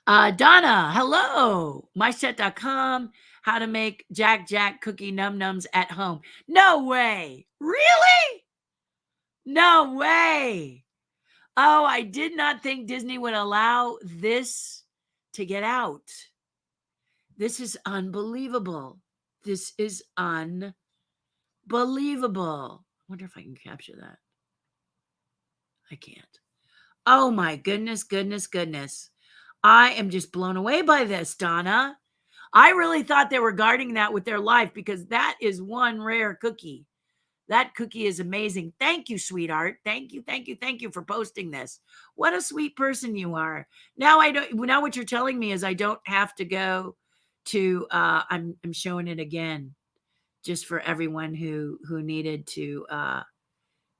A: Donna, hello. MySet.com. How to make Jack cookie num nums at home. No way. Really? No way. Oh, I did not think Disney would allow this to get out. This is unbelievable. This is unbelievable. I wonder if I can capture that. I can't. Oh my goodness. I am just blown away by this, Donna. I really thought they were guarding that with their life, because that is one rare cookie. That cookie is amazing. Thank you, sweetheart. Thank you for posting this. What a sweet person you are. Now what you're telling me is I don't have to go to I'm showing it again just for everyone who needed to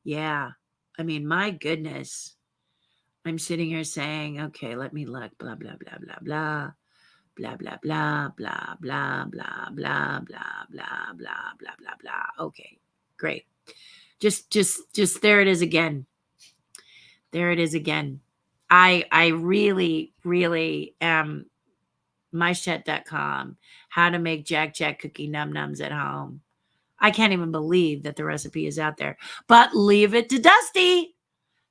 A: yeah. I mean, my goodness. I'm sitting here saying, okay, let me look, blah, blah, blah, blah, blah, blah, blah, blah, blah, blah, blah, blah, blah, blah, blah, blah, blah, blah. Okay, great. Just there it is again. There it is again. I really am myset.com. How to make Jack cookie num nums at home. I can't even believe that the recipe is out there, but leave it to Dusty.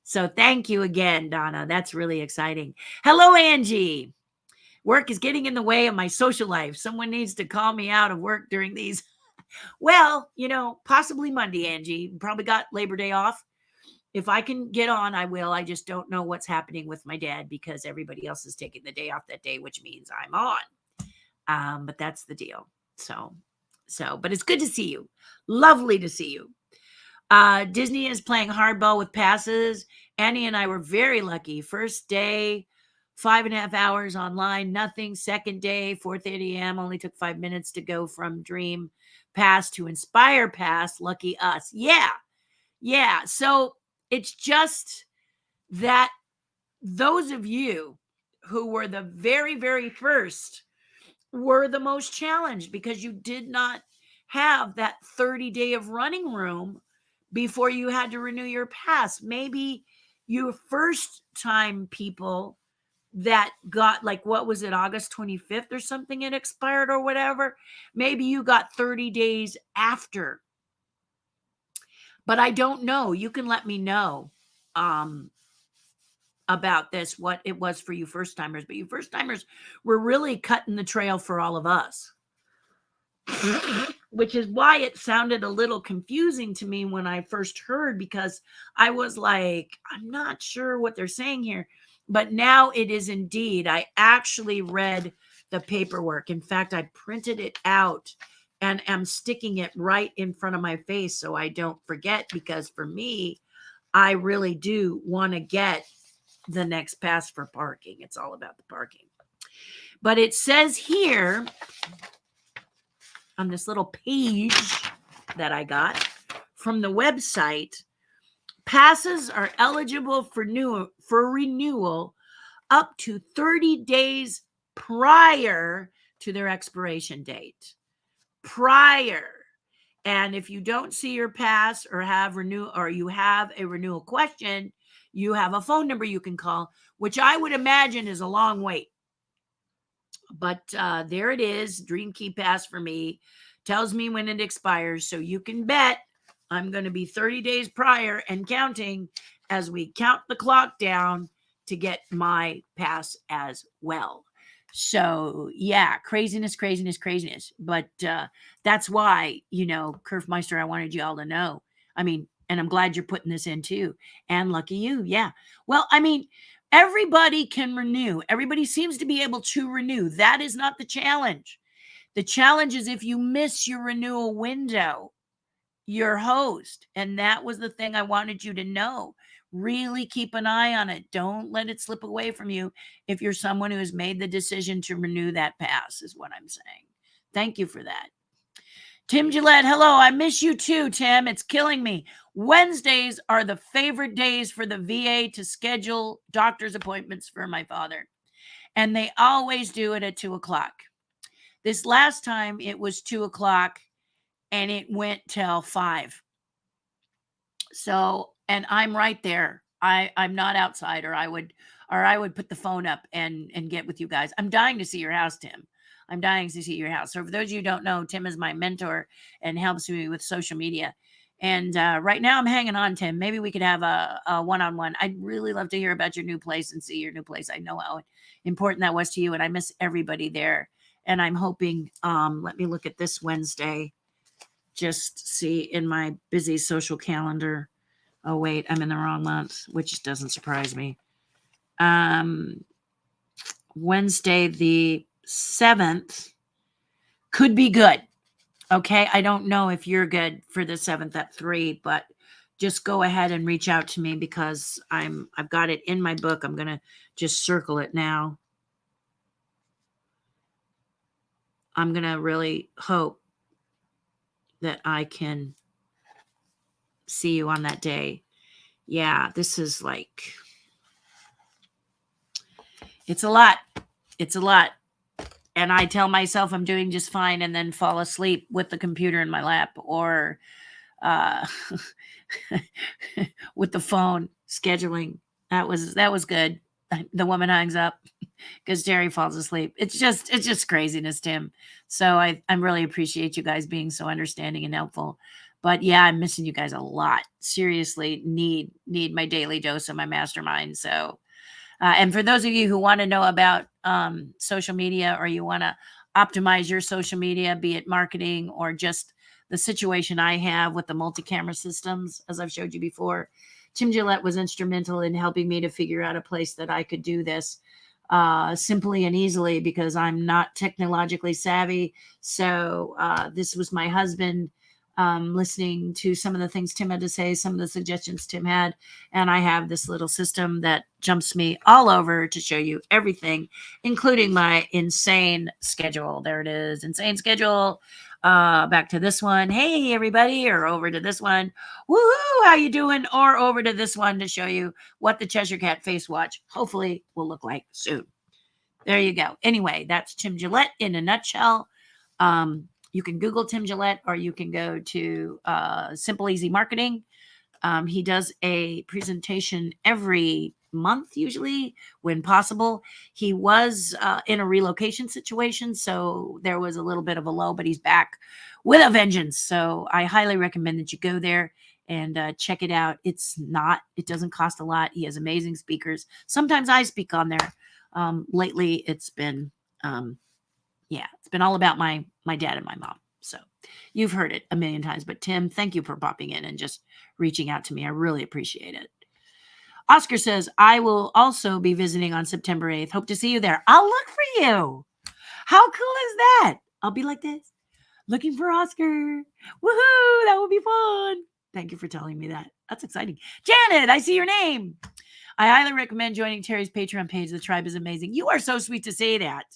A: So thank you again, Donna. That's really exciting. Hello, Angie. Work is getting in the way of my social life. Someone needs to call me out of work during these. Well, possibly Monday, Angie. Probably got Labor Day off. If I can get on, I will. I just don't know what's happening with my dad, because everybody else is taking the day off that day, which means I'm on. But that's the deal. So, but it's good to see you. Lovely to see you. Disney is playing hardball with passes. Annie and I were very lucky. First day, 5.5 hours online, nothing. Second day, 4:30 a.m. Only took 5 minutes to go from Dream Pass to Inspire Pass. Lucky us. Yeah. So it's just that those of you who were the very, very first were the most challenged, because you did not have that 30-day of running room before you had to renew your pass. Maybe your first time people that got, like, what was it, August 25th or something, it expired or whatever. Maybe you got 30 days after. But I don't know. You can let me know about this, what it was for you first timers. But you first timers were really cutting the trail for all of us. Which is why it sounded a little confusing to me when I first heard, because I was like, I'm not sure what they're saying here. But now it is indeed. I actually read the paperwork. In fact, I printed it out and am sticking it right in front of my face so I don't forget, because for me, I really do want to get the next pass for parking. It's all about the parking. But it says here on this little page that I got from the website, passes are eligible for renewal up to 30 days prior to their expiration date. Prior. And if you don't see your pass or you have a renewal question, you have a phone number you can call, which I would imagine is a long wait. But there it is. Dream Key Pass for me tells me when it expires. So you can bet I'm going to be 30 days prior and counting as we count the clock down to get my pass as well. So yeah, craziness. But that's why, Kerfmeister, I wanted you all to know. I mean, and I'm glad you're putting this in too. And lucky you. Yeah. Well, I mean, everybody can renew. Everybody seems to be able to renew. That is not the challenge. The challenge is if you miss your renewal window, your host. And that was the thing I wanted you to know. Really keep an eye on it. Don't let it slip away from you if you're someone who has made the decision to renew that pass, is what I'm saying. Thank you for that. Tim Gillette, hello. I miss you too, Tim. It's killing me. Wednesdays are the favorite days for the VA to schedule doctor's appointments for my father. And they always do it at 2:00. This last time it was 2:00 and it went till 5. So, and I'm right there. I'm not outside, or I would put the phone up and get with you guys. I'm dying to see your house, Tim. I'm dying to see your house. So for those of you who don't know, Tim is my mentor and helps me with social media. And right now I'm hanging on, Tim. Maybe we could have a one-on-one. I'd really love to hear about your new place and see your new place. I know how important that was to you, and I miss everybody there. And I'm hoping, let me look at this Wednesday, just see in my busy social calendar. Oh, wait, I'm in the wrong month, which doesn't surprise me. Wednesday, the 7th could be good. Okay. I don't know if you're good for the 7th at 3, but just go ahead and reach out to me because I've got it in my book. I'm going to just circle it now. I'm going to really hope that I can see you on that day. Yeah, this is like, it's a lot. It's a lot. And I tell myself I'm doing just fine and then fall asleep with the computer in my lap, or with the phone scheduling. That was good. The woman hangs up because Terry falls asleep. It's just craziness, Tim. So I really appreciate you guys being so understanding and helpful. But yeah, I'm missing you guys a lot. Seriously, need my daily dose of my mastermind. So, and for those of you who want to know about social media, or you want to optimize your social media, be it marketing or just the situation I have with the multi-camera systems, as I've showed you before, Tim Gillette was instrumental in helping me to figure out a place that I could do this simply and easily, because I'm not technologically savvy. So this was my husband listening to some of the things Tim had to say, some of the suggestions Tim had, and I have this little system that jumps me all over to show you everything, including my insane schedule. There it is, insane schedule. Back to this one. Hey, everybody, or over to this one. Woohoo! How you doing? Or over to this one to show you what the Cheshire Cat face watch hopefully will look like soon. There you go. Anyway, that's Tim Gillette in a nutshell. You can Google Tim Gillette, or you can go to Simple Easy Marketing. He does a presentation every month, usually when possible. He was in a relocation situation, so there was a little bit of a lull, but he's back with a vengeance. So I highly recommend that you go there and check it out. It doesn't cost a lot. He has amazing speakers. Sometimes I speak on there. Lately, it's been it's been all about my dad and my mom. So you've heard it a million times. But Tim, thank you for popping in and just reaching out to me. I really appreciate it. Oscar says, I will also be visiting on September 8th. Hope to see you there. I'll look for you. How cool is that? I'll be like this, looking for Oscar. Woohoo! That would be fun. Thank you for telling me that. That's exciting. Janet, I see your name. I highly recommend joining Terry's Patreon page. The tribe is amazing. You are so sweet to say that,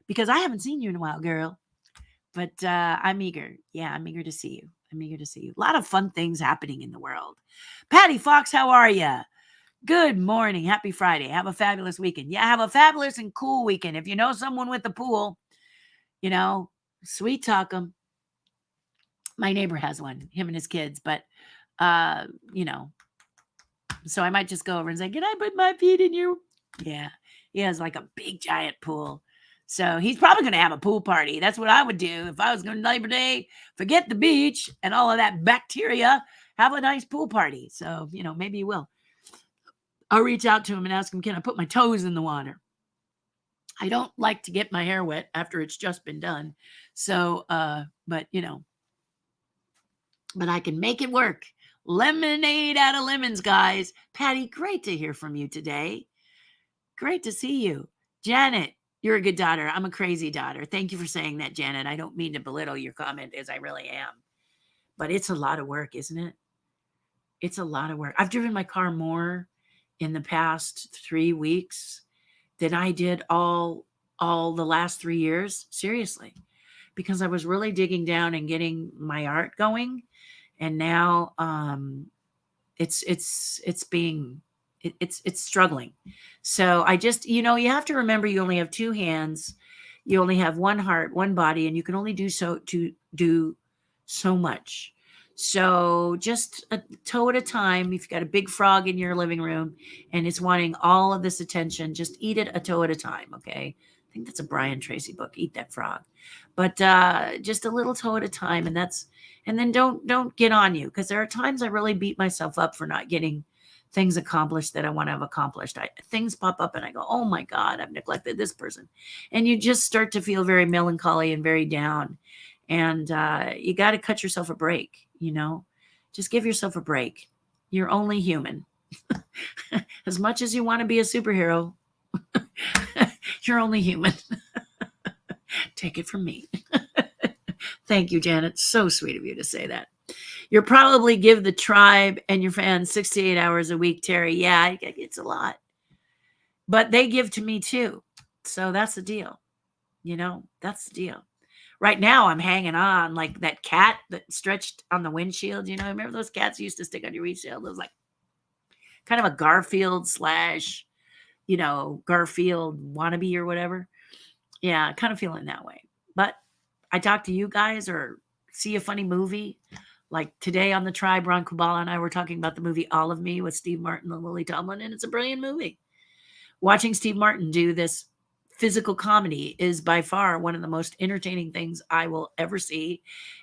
A: because I haven't seen you in a while, girl. But I'm eager. Yeah, I'm eager to see you. I'm eager to see you. A lot of fun things happening in the world. Patty Fox, how are you? Good morning. Happy Friday. Have a fabulous weekend. Yeah, have a fabulous and cool weekend. If you know someone with a pool, sweet talk them. My neighbor has one, him and his kids. But, so I might just go over and say, can I put my feet in your... Yeah, he has like a big giant pool. So he's probably going to have a pool party. That's what I would do if I was going to Labor Day. Forget the beach and all of that bacteria. Have a nice pool party. So, maybe you will. I'll reach out to him and ask him, can I put my toes in the water? I don't like to get my hair wet after it's just been done. So, but I can make it work. Lemonade out of lemons, guys. Patty, great to hear from you today. Great to see you. Janet, you're a good daughter. I'm a crazy daughter. Thank you for saying that, Janet. I don't mean to belittle your comment, as I really am. But it's a lot of work, isn't it? It's a lot of work. I've driven my car more in the past 3 weeks than I did all the last 3 years, seriously, because I was really digging down and getting my art going, and now, it's being it's struggling. So I just, you have to remember you only have 2 hands, you only have 1 heart, 1 body, and you can only do so much. So just a toe at a time. If you've got a big frog in your living room and it's wanting all of this attention, just eat it a toe at a time, okay? I think that's a Brian Tracy book, Eat That Frog. But just a little toe at a time, and then don't get on you, because there are times I really beat myself up for not getting things accomplished that I want to have accomplished. Things pop up and I go, oh my God, I've neglected this person. And you just start to feel very melancholy and very down. And you got to cut yourself a break, just give yourself a break. You're only human. As much as you want to be a superhero, you're only human. Take it from me. Thank you, Janet. So sweet of you to say that. You'll probably give the tribe and your fans 68 hours a week, Terry. Yeah, it's a lot. But they give to me too. So that's the deal. That's the deal. Right now, I'm hanging on like that cat that stretched on the windshield. Remember those cats you used to stick on your windshield? It was like kind of a Garfield slash, Garfield wannabe or whatever. Yeah, kind of feeling that way. But I talk to you guys or see a funny movie. Like today on the Tribe, Ron Kubala and I were talking about the movie All of Me with Steve Martin and Lily Tomlin, and it's a brilliant movie. Watching Steve Martin do this physical comedy is by far one of the most entertaining things I will ever see.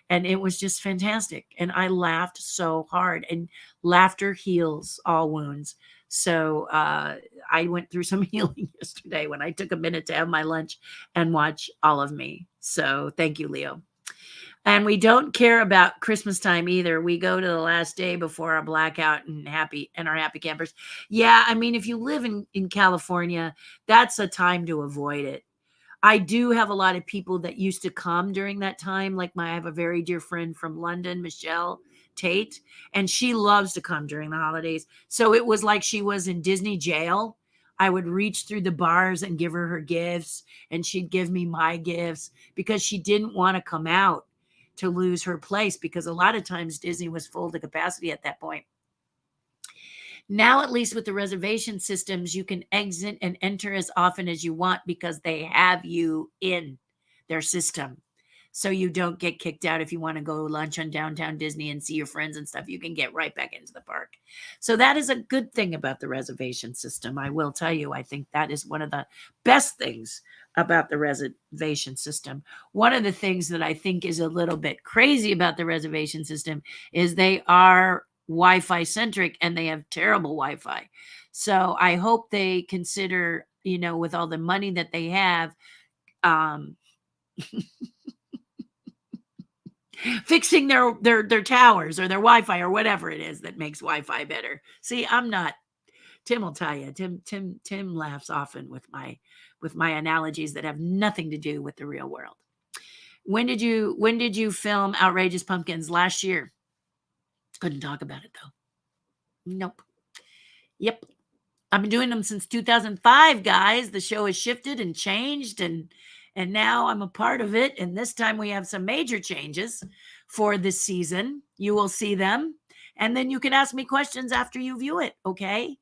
A: And it was just fantastic. And I laughed so hard, and laughter heals all wounds. So I went through some healing yesterday when I took a minute to have my lunch and watch All of Me. So thank you, Leo. And we don't care about Christmas time either. We go to the last day before our blackout and our happy campers. Yeah, I mean, if you live in California, that's a time to avoid it. I do have a lot of people that used to come during that time. Like I have a very dear friend from London, Michelle Tate, and she loves to come during the holidays. So it was like she was in Disney jail. I would reach through the bars and give her gifts, and she'd give me my gifts because she didn't want to come out to lose her place, because a lot of times Disney was full to capacity at that point. Now, at least with the reservation systems, you can exit and enter as often as you want because they have you in their system. So you don't get kicked out. If you want to go lunch on downtown Disney and see your friends and stuff, you can get right back into the park. So that is a good thing about the reservation system. I will tell you, I think that is one of the best things about the reservation system. One of the things that I think is a little bit crazy about the reservation system is they are Wi-Fi centric and they have terrible Wi-Fi. So I hope they consider, with all the money that they have, fixing their towers or their Wi-Fi or whatever it is that makes Wi-Fi better. See, I'm not. Tim will tell you. Tim laughs often with my analogies that have nothing to do with the real world. When did you film Outrageous Pumpkins? Last year. Couldn't talk about it though. Nope. Yep. I've been doing them since 2005, guys. The show has shifted and changed, and now I'm a part of it. And this time we have some major changes for this season. You will see them, and then you can ask me questions after you view it. Okay,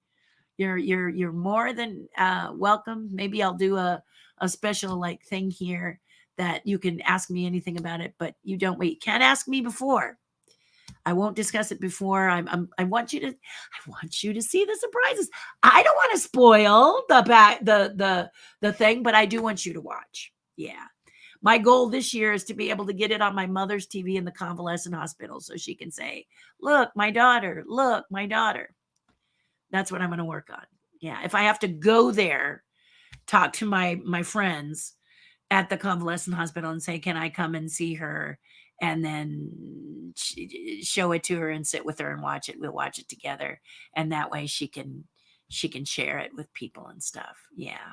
A: you're more than welcome. Maybe I'll do a special thing here that you can ask me anything about it, but you can't ask me before. I won't discuss it before. I want you to see the surprises. I don't want to spoil the thing, but I do want you to watch. Yeah. My goal this year is to be able to get it on my mother's TV in the convalescent hospital so she can say, look, my daughter. That's what I'm going to work on. Yeah. If I have to go there, talk to my friends at the convalescent hospital and say, can I come and see her? And then show it to her and sit with her and watch it. We'll watch it together. And that way she can share it with people and stuff. Yeah.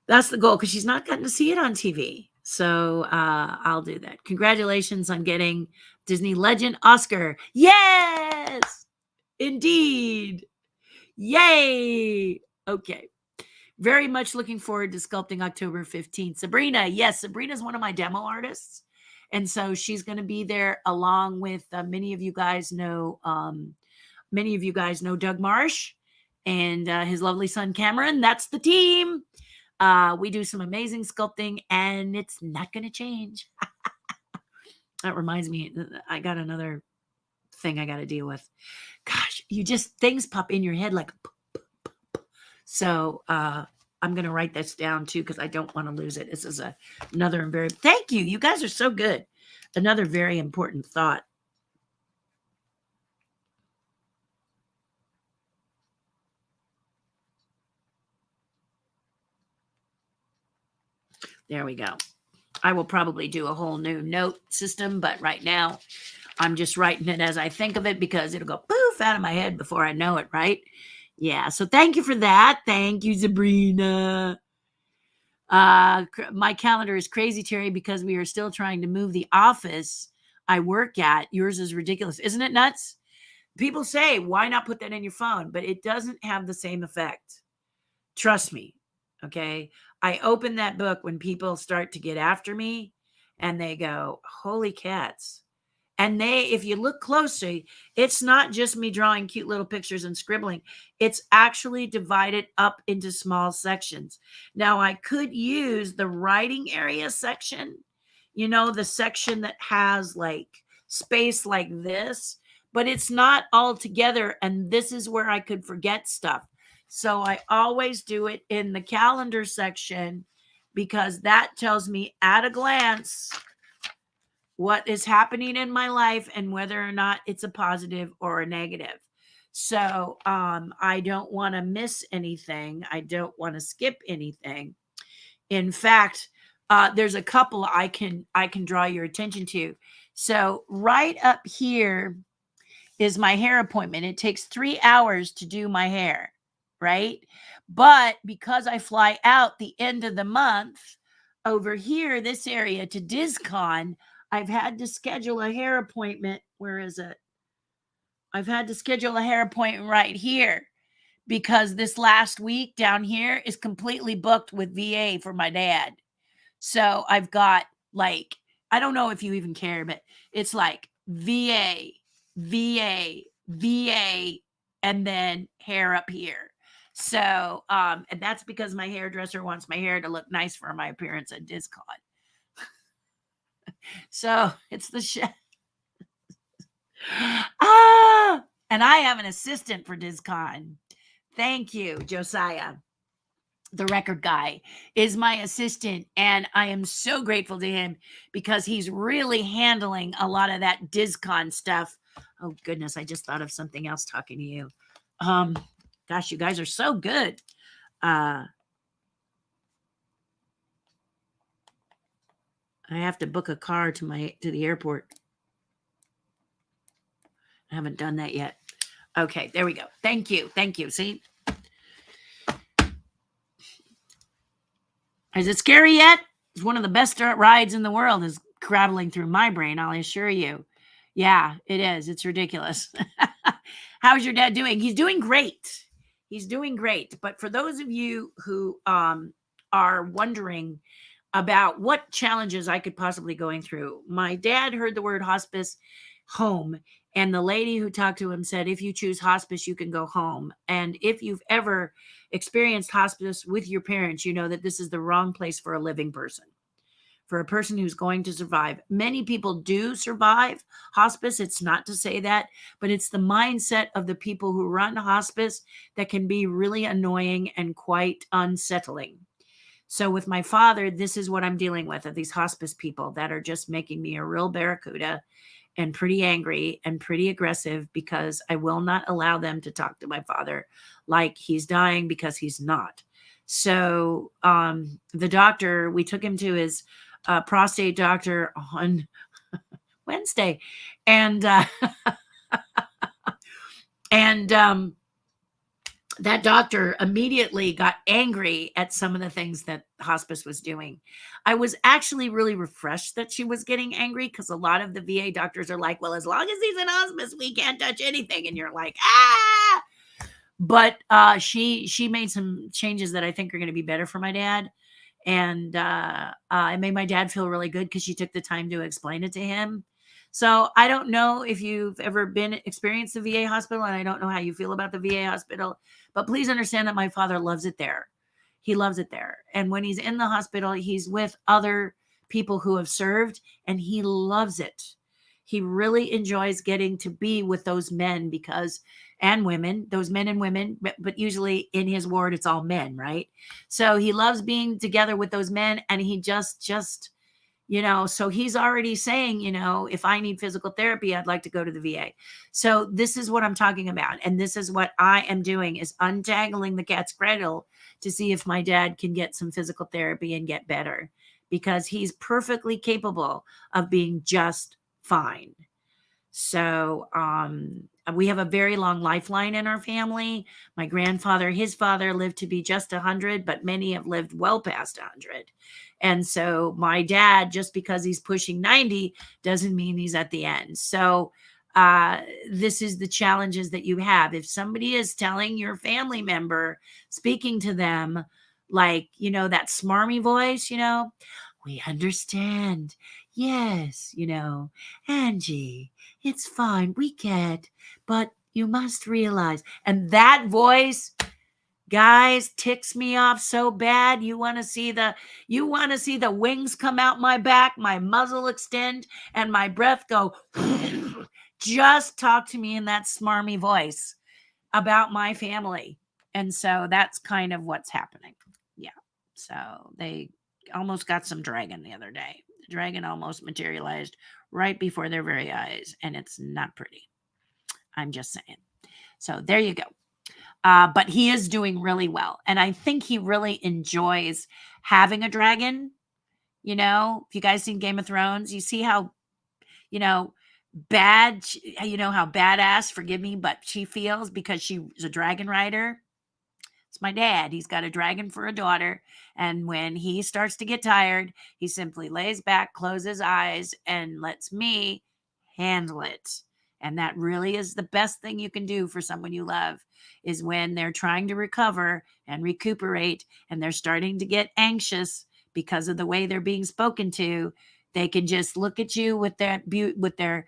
A: That's the goal, because she's not gotten to see it on TV. So I'll do that. Congratulations on getting Disney Legend Oscar. Yes, indeed. Yay. Okay. Very much looking forward to sculpting October 15th. Sabrina, yes, Sabrina's one of my demo artists. And so she's going to be there along with many of you guys know Doug Marsh and his lovely son Cameron. That's the team. We do some amazing sculpting and it's not going to change. That reminds me, I got another thing I got to deal with. Gosh, things pop in your head like. So I'm going to write this down too because I don't want to lose it. This is another very, thank you. You guys are so good. Another very important thought. There we go. I will probably do a whole new note system, but right now I'm just writing it as I think of it because it'll go poof out of my head before I know it, right? Yeah. So thank you for that. Thank you, Sabrina. My calendar is crazy, Terry, because we are still trying to move the office I work at. Yours is ridiculous. Isn't it nuts? People say, why not put that in your phone? But it doesn't have the same effect. Trust me. Okay. I open that book when people start to get after me and they go, holy cats. And if you look closely, it's not just me drawing cute little pictures and scribbling. It's actually divided up into small sections. Now, I could use the writing area section, the section that has like space like this, but it's not all together. And this is where I could forget stuff. So I always do it in the calendar section because that tells me at a glance what is happening in my life and whether or not it's a positive or a negative. So I don't want to miss anything. I don't want to skip anything. In fact, there's a couple I can draw your attention to. So right up here is my hair appointment. It takes 3 hours to do my hair, right? But because I fly out the end of the month over here, this area to DizCon, I've had to schedule a hair appointment. Where is it? I've had to schedule a hair appointment right here because this last week down here is completely booked with VA for my dad. So I've got like, I don't know if you even care, but it's like VA, VA, VA, and then hair up here. So, and that's because my hairdresser wants my hair to look nice for my appearance at DizCon. So it's the and I have an assistant for DizCon. Thank you, Josiah. The record guy is my assistant, and I am so grateful to him because he's really handling a lot of that DizCon stuff. Oh goodness, I just thought of something else talking to you. Gosh, you guys are so good. I have to book a car to the airport. I haven't done that yet. Okay, there we go. Thank you. See? Is it scary yet? It's one of the best rides in the world is traveling through my brain, I'll assure you. Yeah, it is. It's ridiculous. How's your dad doing? He's doing great. But for those of you who are wondering about what challenges I could possibly going through, my dad heard the word hospice home. And the lady who talked to him said, if you choose hospice, you can go home. And if you've ever experienced hospice with your parents, you know that this is the wrong place for a living person, for a person who's going to survive. Many people do survive hospice. It's not to say that, but it's the mindset of the people who run hospice that can be really annoying and quite unsettling. So with my father, this is what I'm dealing with, of these hospice people that are just making me a real barracuda and pretty angry and pretty aggressive because I will not allow them to talk to my father like he's dying, because he's not. So the doctor, we took him to his prostate doctor on Wednesday. And that doctor immediately got angry at some of the things that hospice was doing. I was actually really refreshed that she was getting angry, because a lot of the VA doctors are like, well, as long as he's in hospice, we can't touch anything. And you're like, ah. But she made some changes that I think are going to be better for my dad. And it made my dad feel really good because she took the time to explain it to him. So I don't know if you've ever been experienced the VA hospital, and I don't know how you feel about the VA hospital, but please understand that my father loves it there. He loves it there. And when he's in the hospital, he's with other people who have served, and he loves it. He really enjoys getting to be with those men, because, and women, those men and women, but usually in his ward, it's all men, right? So he loves being together with those men, and he just, so he's already saying, if I need physical therapy, I'd like to go to the VA. So this is what I'm talking about. And this is what I am doing, is untangling the cat's cradle to see if my dad can get some physical therapy and get better, because he's perfectly capable of being just fine. So we have a very long lifeline in our family. My grandfather, his father, lived to be just 100, but many have lived well past 100. And so my dad, just because he's pushing 90, doesn't mean he's at the end. So this is the challenges that you have. If somebody is telling your family member, speaking to them, like, that smarmy voice, we understand. Yes, Angie, it's fine. We get, but you must realize. And that voice, guys, ticks me off so bad. You want to see the wings come out my back, my muzzle extend, and my breath go. Just talk to me in that smarmy voice about my family. And so that's kind of what's happening. Yeah. So they almost got some dragon the other day. The dragon almost materialized right before their very eyes, and it's not pretty. I'm just saying. So there you go. But he is doing really well. And I think he really enjoys having a dragon. If you guys seen Game of Thrones, you see how, bad, how badass, forgive me, but she feels because she's a dragon rider. It's my dad. He's got a dragon for a daughter. And when he starts to get tired, he simply lays back, closes his eyes, and lets me handle it. And that really is the best thing you can do for someone you love, is when they're trying to recover and recuperate and they're starting to get anxious because of the way they're being spoken to. They can just look at you with their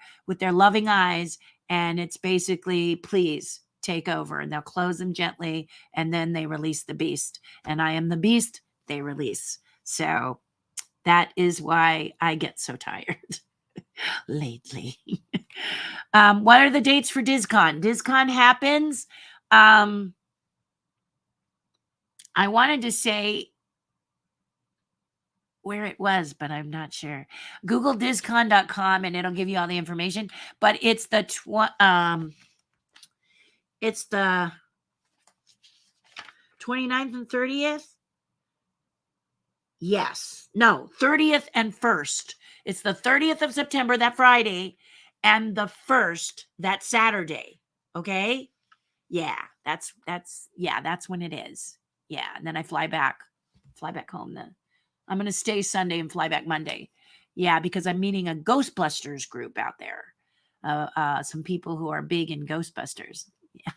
A: loving eyes, and it's basically, please take over, and they'll close them gently, and then they release the beast. And I am the beast they release. So that is why I get so tired lately. What are the dates for DisCon? DisCon happens. I wanted to say where it was, but I'm not sure. Google discon.com and it'll give you all the information. But it's the 29th and 30th. Yes. No, 30th and 1st. It's the 30th of September, that Friday, and the 1st, that Saturday. Okay? Yeah, that's when it is. Yeah, and then I fly back home then. I'm going to stay Sunday and fly back Monday. Yeah, because I'm meeting a Ghostbusters group out there. Some people who are big in Ghostbusters. Yeah.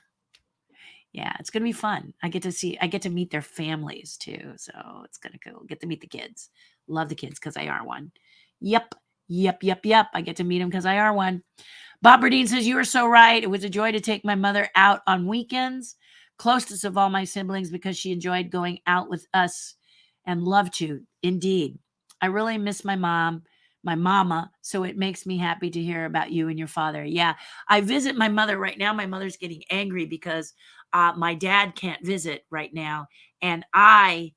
A: Yeah, it's going to be fun. I get to meet their families too. So it's going to go get to meet the kids. Love the kids because I are one. Yep. I get to meet them because I are one. Bob Berdine says, you are so right. It was a joy to take my mother out on weekends. Closest of all my siblings, because she enjoyed going out with us and loved to. Indeed. I really miss my mama. So it makes me happy to hear about you and your father. Yeah. I visit my mother right now. My mother's getting angry because my dad can't visit right now. And I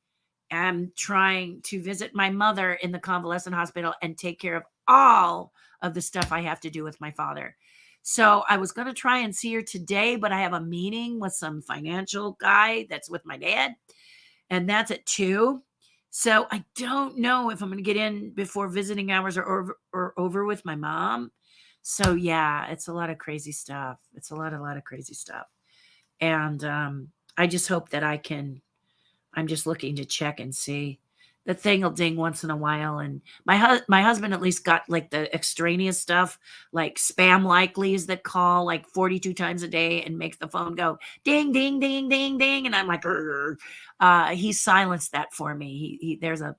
A: am trying to visit my mother in the convalescent hospital and take care of all of the stuff I have to do with my father. So I was going to try and see her today, but I have a meeting with some financial guy that's with my dad, and that's at 2. So I don't know if I'm going to get in before visiting hours are over with my mom. So yeah, it's a lot of crazy stuff. It's a lot of crazy stuff. And I just hope that I'm just looking to check and see. The thing will ding once in a while, and my husband at least got like the extraneous stuff, like spam likelies that call like 42 times a day and makes the phone go ding ding ding ding ding, and I'm like, "Rrr." He silenced that for me. There's a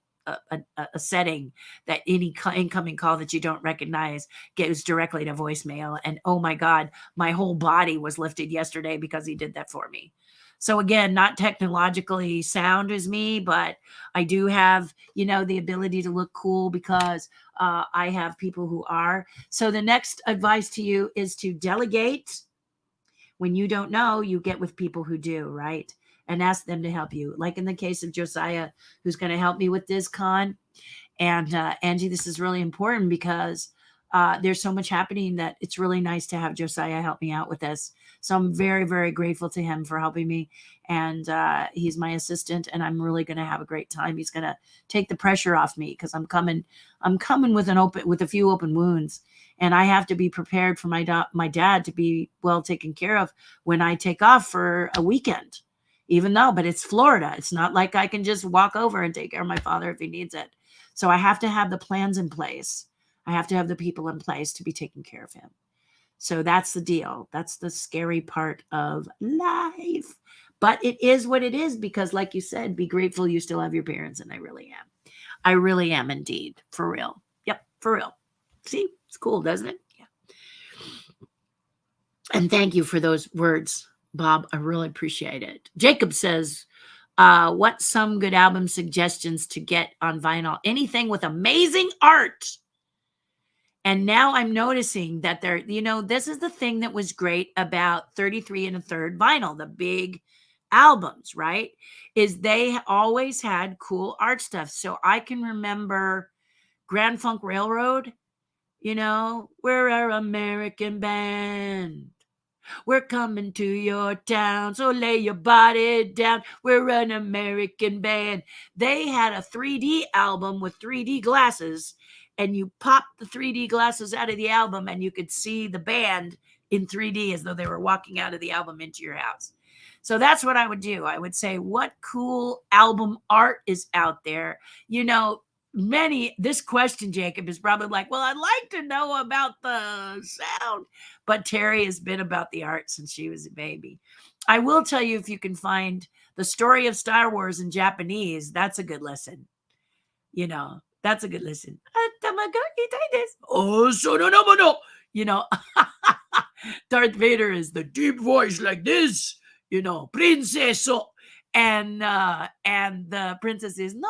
A: setting that any incoming call that you don't recognize goes directly to voicemail, and oh my god, my whole body was lifted yesterday because he did that for me. So again, not technologically sound as me, but I do have, the ability to look cool because I have people who are. So the next advice to you is to delegate. When you don't know, you get with people who do, right? And ask them to help you. Like in the case of Josiah, who's going to help me with DisCon. And Angie, this is really important because there's so much happening that it's really nice to have Josiah help me out with this. So I'm very, very grateful to him for helping me. And he's my assistant, and I'm really going to have a great time. He's going to take the pressure off me because I'm coming with with a few open wounds, and I have to be prepared for my dad to be well taken care of when I take off for a weekend. But it's Florida. It's not like I can just walk over and take care of my father if he needs it. So I have to have the plans in place. I have to have the people in place to be taking care of him. So that's the deal. That's the scary part of life. But it is what it is because, like you said, be grateful you still have your parents. And I really am. I really am indeed. For real. Yep, for real. See, it's cool, doesn't it? Yeah. And thank you for those words, Bob. I really appreciate it. Jacob says, what's some good album suggestions to get on vinyl? Anything with amazing art. And now I'm noticing that this is the thing that was great about 33 and a third vinyl, the big albums, right? Is they always had cool art stuff. So I can remember Grand Funk Railroad, we're our American band. We're coming to your town, so lay your body down. We're an American band. They had a 3D album with 3D glasses, and you popped the 3D glasses out of the album, and you could see the band in 3D as though they were walking out of the album into your house. So that's what I would do. I would say, what cool album art is out there? This question, Jacob, is probably like, well, I'd like to know about the sound, but Terry has been about the art since she was a baby. I will tell you, if you can find the story of Star Wars in Japanese, that's a good listen. That's a good listen. Oh, so no. Darth Vader is the deep voice like this, princess. And the princess is no,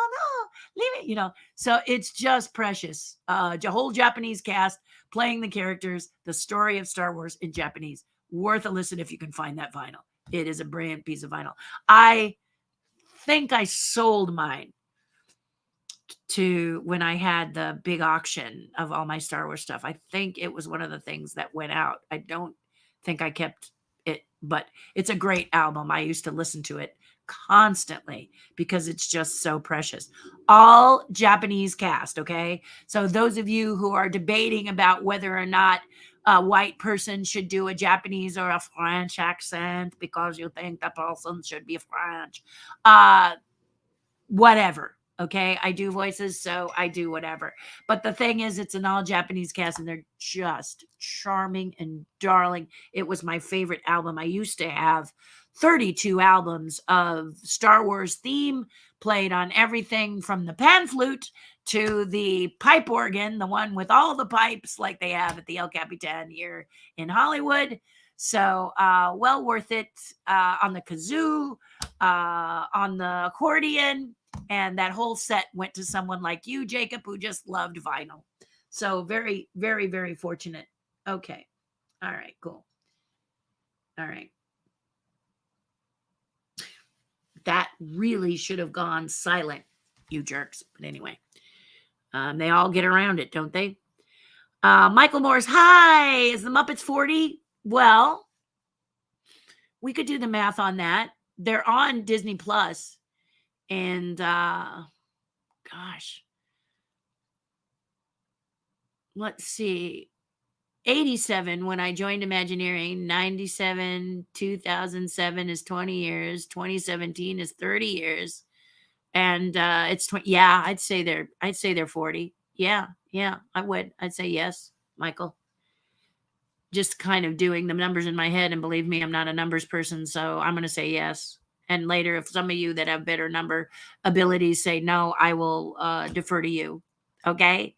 A: leave it, so it's just precious. Whole Japanese cast playing the characters, the story of Star Wars in Japanese. Worth a listen if you can find that vinyl. It is a brilliant piece of vinyl. I think I sold mine to when I had the big auction of all my Star Wars stuff. I think it was one of the things that went out. I don't think I kept it, but it's a great album. I used to listen to it constantly because it's just so precious. All Japanese cast, okay? So those of you who are debating about whether or not a white person should do a Japanese or a French accent because you think that person should be French, whatever. Okay, I do voices, so I do whatever. But the thing is, it's an all Japanese cast, and they're just charming and darling. It was my favorite album. I used to have 32 albums of Star Wars theme played on everything from the pan flute to the pipe organ, the one with all the pipes like they have at the El Capitan here in Hollywood. So well worth it. On the kazoo, on the accordion, and that whole set went to someone like you, Jacob, who just loved vinyl. So very, very, very fortunate. Okay. All right, cool. All right. That really should have gone silent, you jerks. But anyway, they all get around it, don't they? Michael Morris, hi. Is the Muppets 40? Well, we could do the math on that. They're on Disney Plus. And gosh, let's see. 87 when I joined Imagineering. 97, 2007 is 20 years. 2017 is 30 years. And it's 20. Yeah, I'd say they're 40. Yeah, I would. I'd say yes, Michael. Just kind of doing the numbers in my head, and believe me, I'm not a numbers person, so I'm going to say yes. And later, if some of you that have better number abilities say no, I will defer to you. Okay?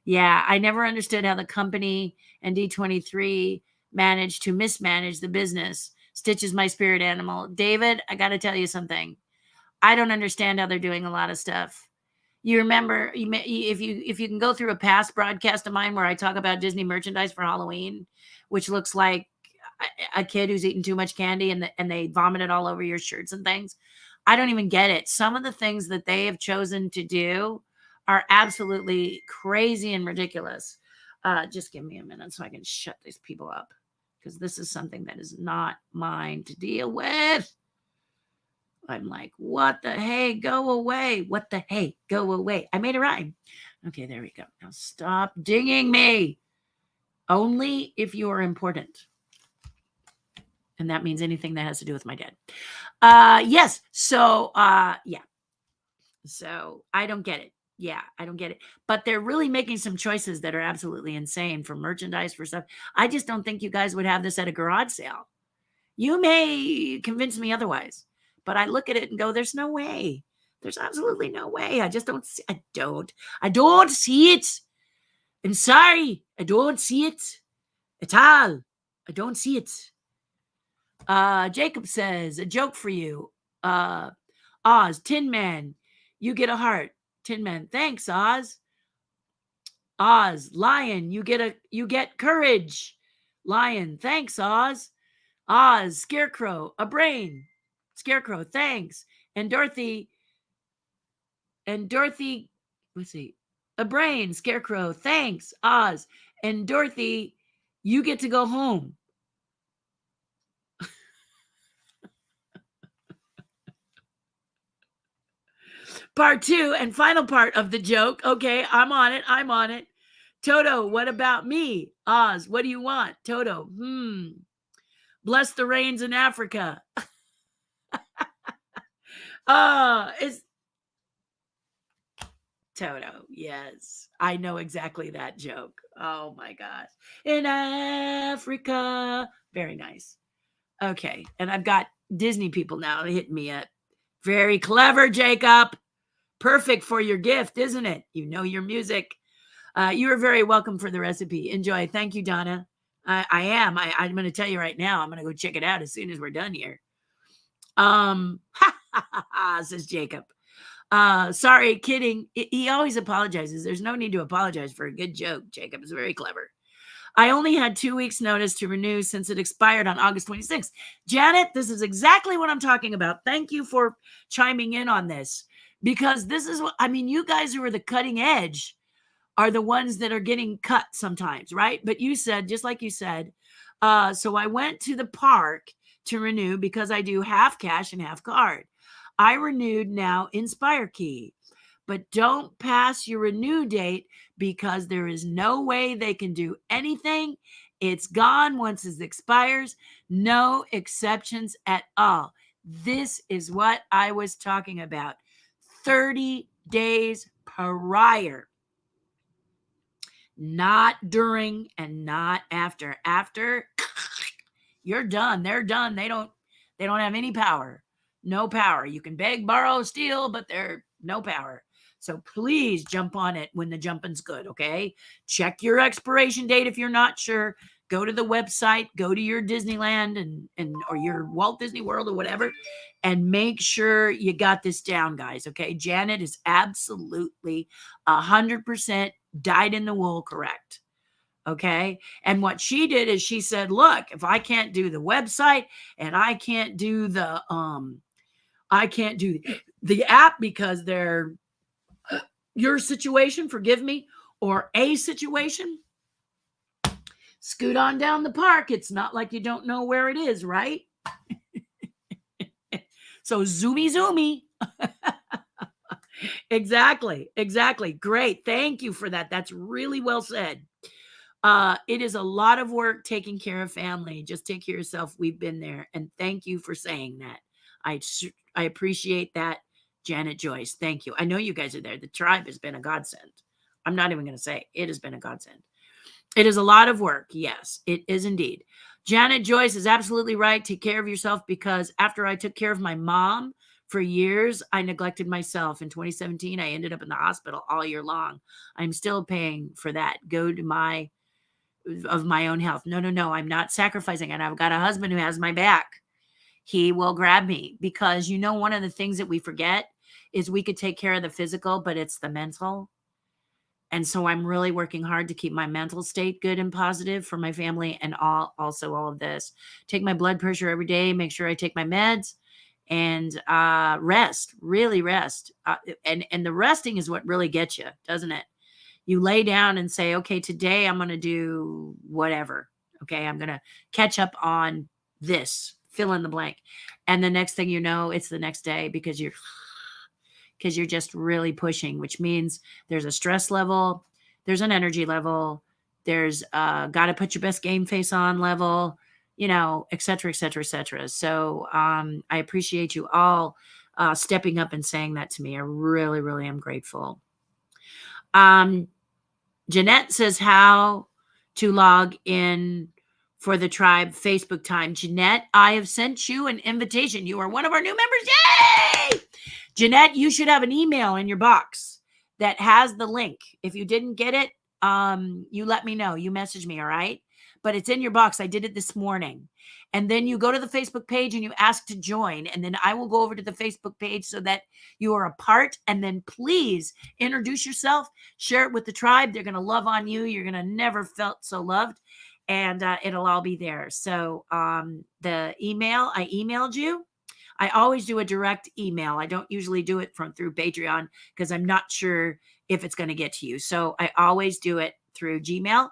A: Yeah, I never understood how the company and D23 managed to mismanage the business. Stitch is my spirit animal. David, I got to tell you something. I don't understand how they're doing a lot of stuff. You remember, if you can go through a past broadcast of mine where I talk about Disney merchandise for Halloween, which looks like a kid who's eaten too much candy and they vomited all over your shirts and things. I don't even get it. Some of the things that they have chosen to do are absolutely crazy and ridiculous. Just give me a minute so I can shut these people up, because this is something that is not mine to deal with. I'm like, what the hey, go away. What the hey, go away. I made a rhyme. Okay, there we go. Now stop dinging me. Only if you are important. And that means anything that has to do with my dad. Yes. So, yeah. So I don't get it. Yeah, I don't get it. But they're really making some choices that are absolutely insane for merchandise, for stuff. I just don't think you guys would have this at a garage sale. You may convince me otherwise, but I look at it and go, there's no way. There's absolutely no way. I just don't see, I don't see it. I'm sorry. I don't see it at all. I don't see it. Jacob says, a joke for you. Oz, Tin Man, you get a heart. Tin Man, thanks, Oz. Oz, Lion, you get courage. Lion, thanks, Oz. Oz, Scarecrow, a brain. Scarecrow, thanks. And Dorothy, let's see, a brain. Scarecrow, thanks. Oz. And Dorothy, you get to go home. Part 2 and final part of the joke. Okay, I'm on it. Toto, what about me? Oz, what do you want? Toto, bless the rains in Africa. It's Toto. Yes, I know exactly that joke. Oh my gosh. In Africa. Very nice. Okay, and I've got Disney people now hitting me up. Very clever, Jacob. Perfect for your gift, isn't it? You know your music. You are very welcome for the recipe. Enjoy. Thank you, Donna. I am. I'm going to tell you right now. I'm going to go check it out as soon as we're done here. Says Jacob. Sorry, kidding. He always apologizes. There's no need to apologize for a good joke. Jacob is very clever. I only had 2 weeks notice to renew since it expired on August 26th. Janet, this is exactly what I'm talking about. Thank you for chiming in on this, because this is what, I mean, you guys who are the cutting edge are the ones that are getting cut sometimes, right? But you said, just like you said, so I went to the park to renew because I do half cash and half card. I renewed now Inspire Key, but don't pass your renew date because there is no way they can do anything. It's gone once it expires. No exceptions at all. This is what I was talking about. 30 days prior. Not during and not after. After, you're done. They're done. They don't have any power. No power. You can beg, borrow, steal, but they're no power. So please jump on it when the jumping's good, okay? Check your expiration date if you're not sure. Go to the website, go to your Disneyland and or your Walt Disney World or whatever, and make sure you got this down, guys, okay? Janet is absolutely 100% dyed in the wool correct. Okay. And what she did is she said, look, if I can't do the website and I can't do the app because they're your situation, forgive me, or a situation, scoot on down the park. It's not like you don't know where it is, right? So zoomy. Exactly. Great. Thank you for that. That's really well said. It is a lot of work taking care of family. Just take care of yourself. We've been there. And thank you for saying that. I appreciate that, Janet Joyce. Thank you. I know you guys are there. The tribe has been a godsend. I'm not even going to say it has been a godsend. It is a lot of work. Yes, it is indeed. Janet Joyce is absolutely right. Take care of yourself, because after I took care of my mom for years, I neglected myself. In 2017, I ended up in the hospital all year long. I'm still paying for that. Go to my own health. No. I'm not sacrificing. And I've got a husband who has my back. He will grab me, because one of the things that we forget is we could take care of the physical, but it's the mental. And so I'm really working hard to keep my mental state good and positive for my family, and also all of this. Take my blood pressure every day, make sure I take my meds, and rest, really rest. And the resting is what really gets you, doesn't it? You lay down and say, okay, today I'm going to do whatever. Okay, I'm going to catch up on this, fill in the blank. And the next thing you know, it's the next day, because you're just really pushing, which means there's a stress level, there's an energy level, there's got to put your best game face on level, et cetera, et cetera, et cetera. So I appreciate you all stepping up and saying that to me. I really, really am grateful. Jeanette says how to log in for the tribe Facebook time. Jeanette, I have sent you an invitation. You are one of our new members. Yay! Jeanette, you should have an email in your box that has the link. If you didn't get it, you let me know. You message me, all right? But it's in your box. I did it this morning. And then you go to the Facebook page and you ask to join. And then I will go over to the Facebook page so that you are a part. And then please introduce yourself. Share it with the tribe. They're going to love on you. You're going to never felt so loved. And it'll all be there. So the email, I emailed you. I always do a direct email. I don't usually do it through Patreon, because I'm not sure if it's going to get to you. So I always do it through Gmail.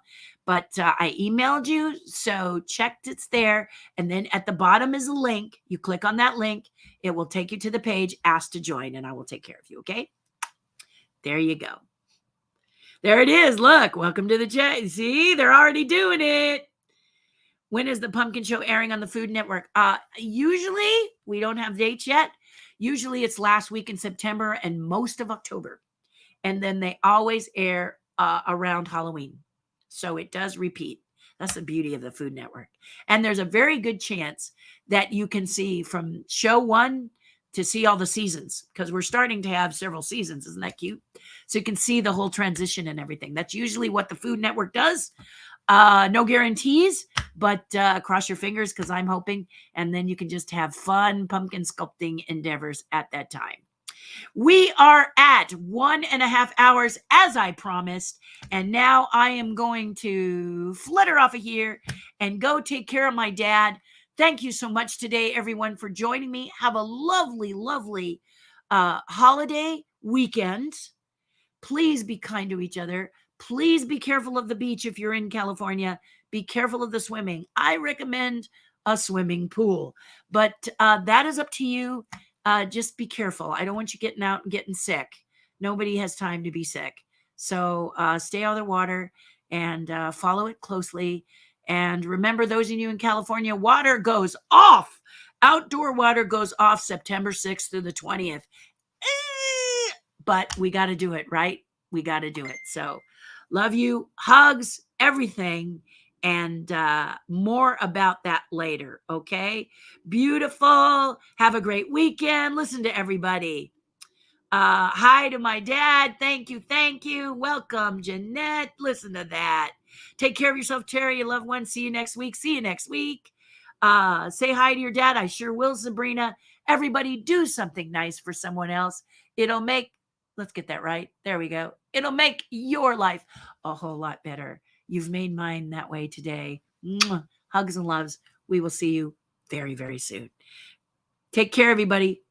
A: But I emailed you, so checked it's there. And then at the bottom is a link. You click on that link. It will take you to the page, ask to join, and I will take care of you, okay? There you go. There it is. Look, welcome to the chat. See, they're already doing it. When is the pumpkin show airing on the Food Network? Usually, we don't have dates yet. Usually, it's last week in September and most of October. And then they always air around Halloween. So it does repeat. That's the beauty of the Food Network. And there's a very good chance that you can see from show one to see all the seasons, because we're starting to have several seasons. Isn't that cute? So you can see the whole transition and everything. That's usually what the Food Network does. No guarantees, but cross your fingers, because I'm hoping. And then you can just have fun pumpkin sculpting endeavors at that time. We are at 1.5 hours, as I promised. And now I am going to flutter off of here and go take care of my dad. Thank you so much today, everyone, for joining me. Have a lovely, lovely holiday weekend. Please be kind to each other. Please be careful of the beach if you're in California. Be careful of the swimming. I recommend a swimming pool, but that is up to you. Just be careful. I don't want you getting out and getting sick. Nobody has time to be sick. So stay out of the water and follow it closely. And remember, those of you in California, water goes off. Outdoor water goes off September 6th through the 20th. But we got to do it, right? We got to do it. So love you. Hugs, everything. And more about that later. Okay. Beautiful. Have a great weekend. Listen to everybody. Hi to my dad. Thank you. Thank you. Welcome, Jeanette. Listen to that. Take care of yourself, Terry, your loved one. See you next week. See you next week. Say hi to your dad. I sure will, Sabrina. Everybody do something nice for someone else. It'll make, let's get that right. There we go. It'll make your life a whole lot better. You've made mine that way today. Mwah. Hugs and loves. We will see you very, very soon. Take care, everybody.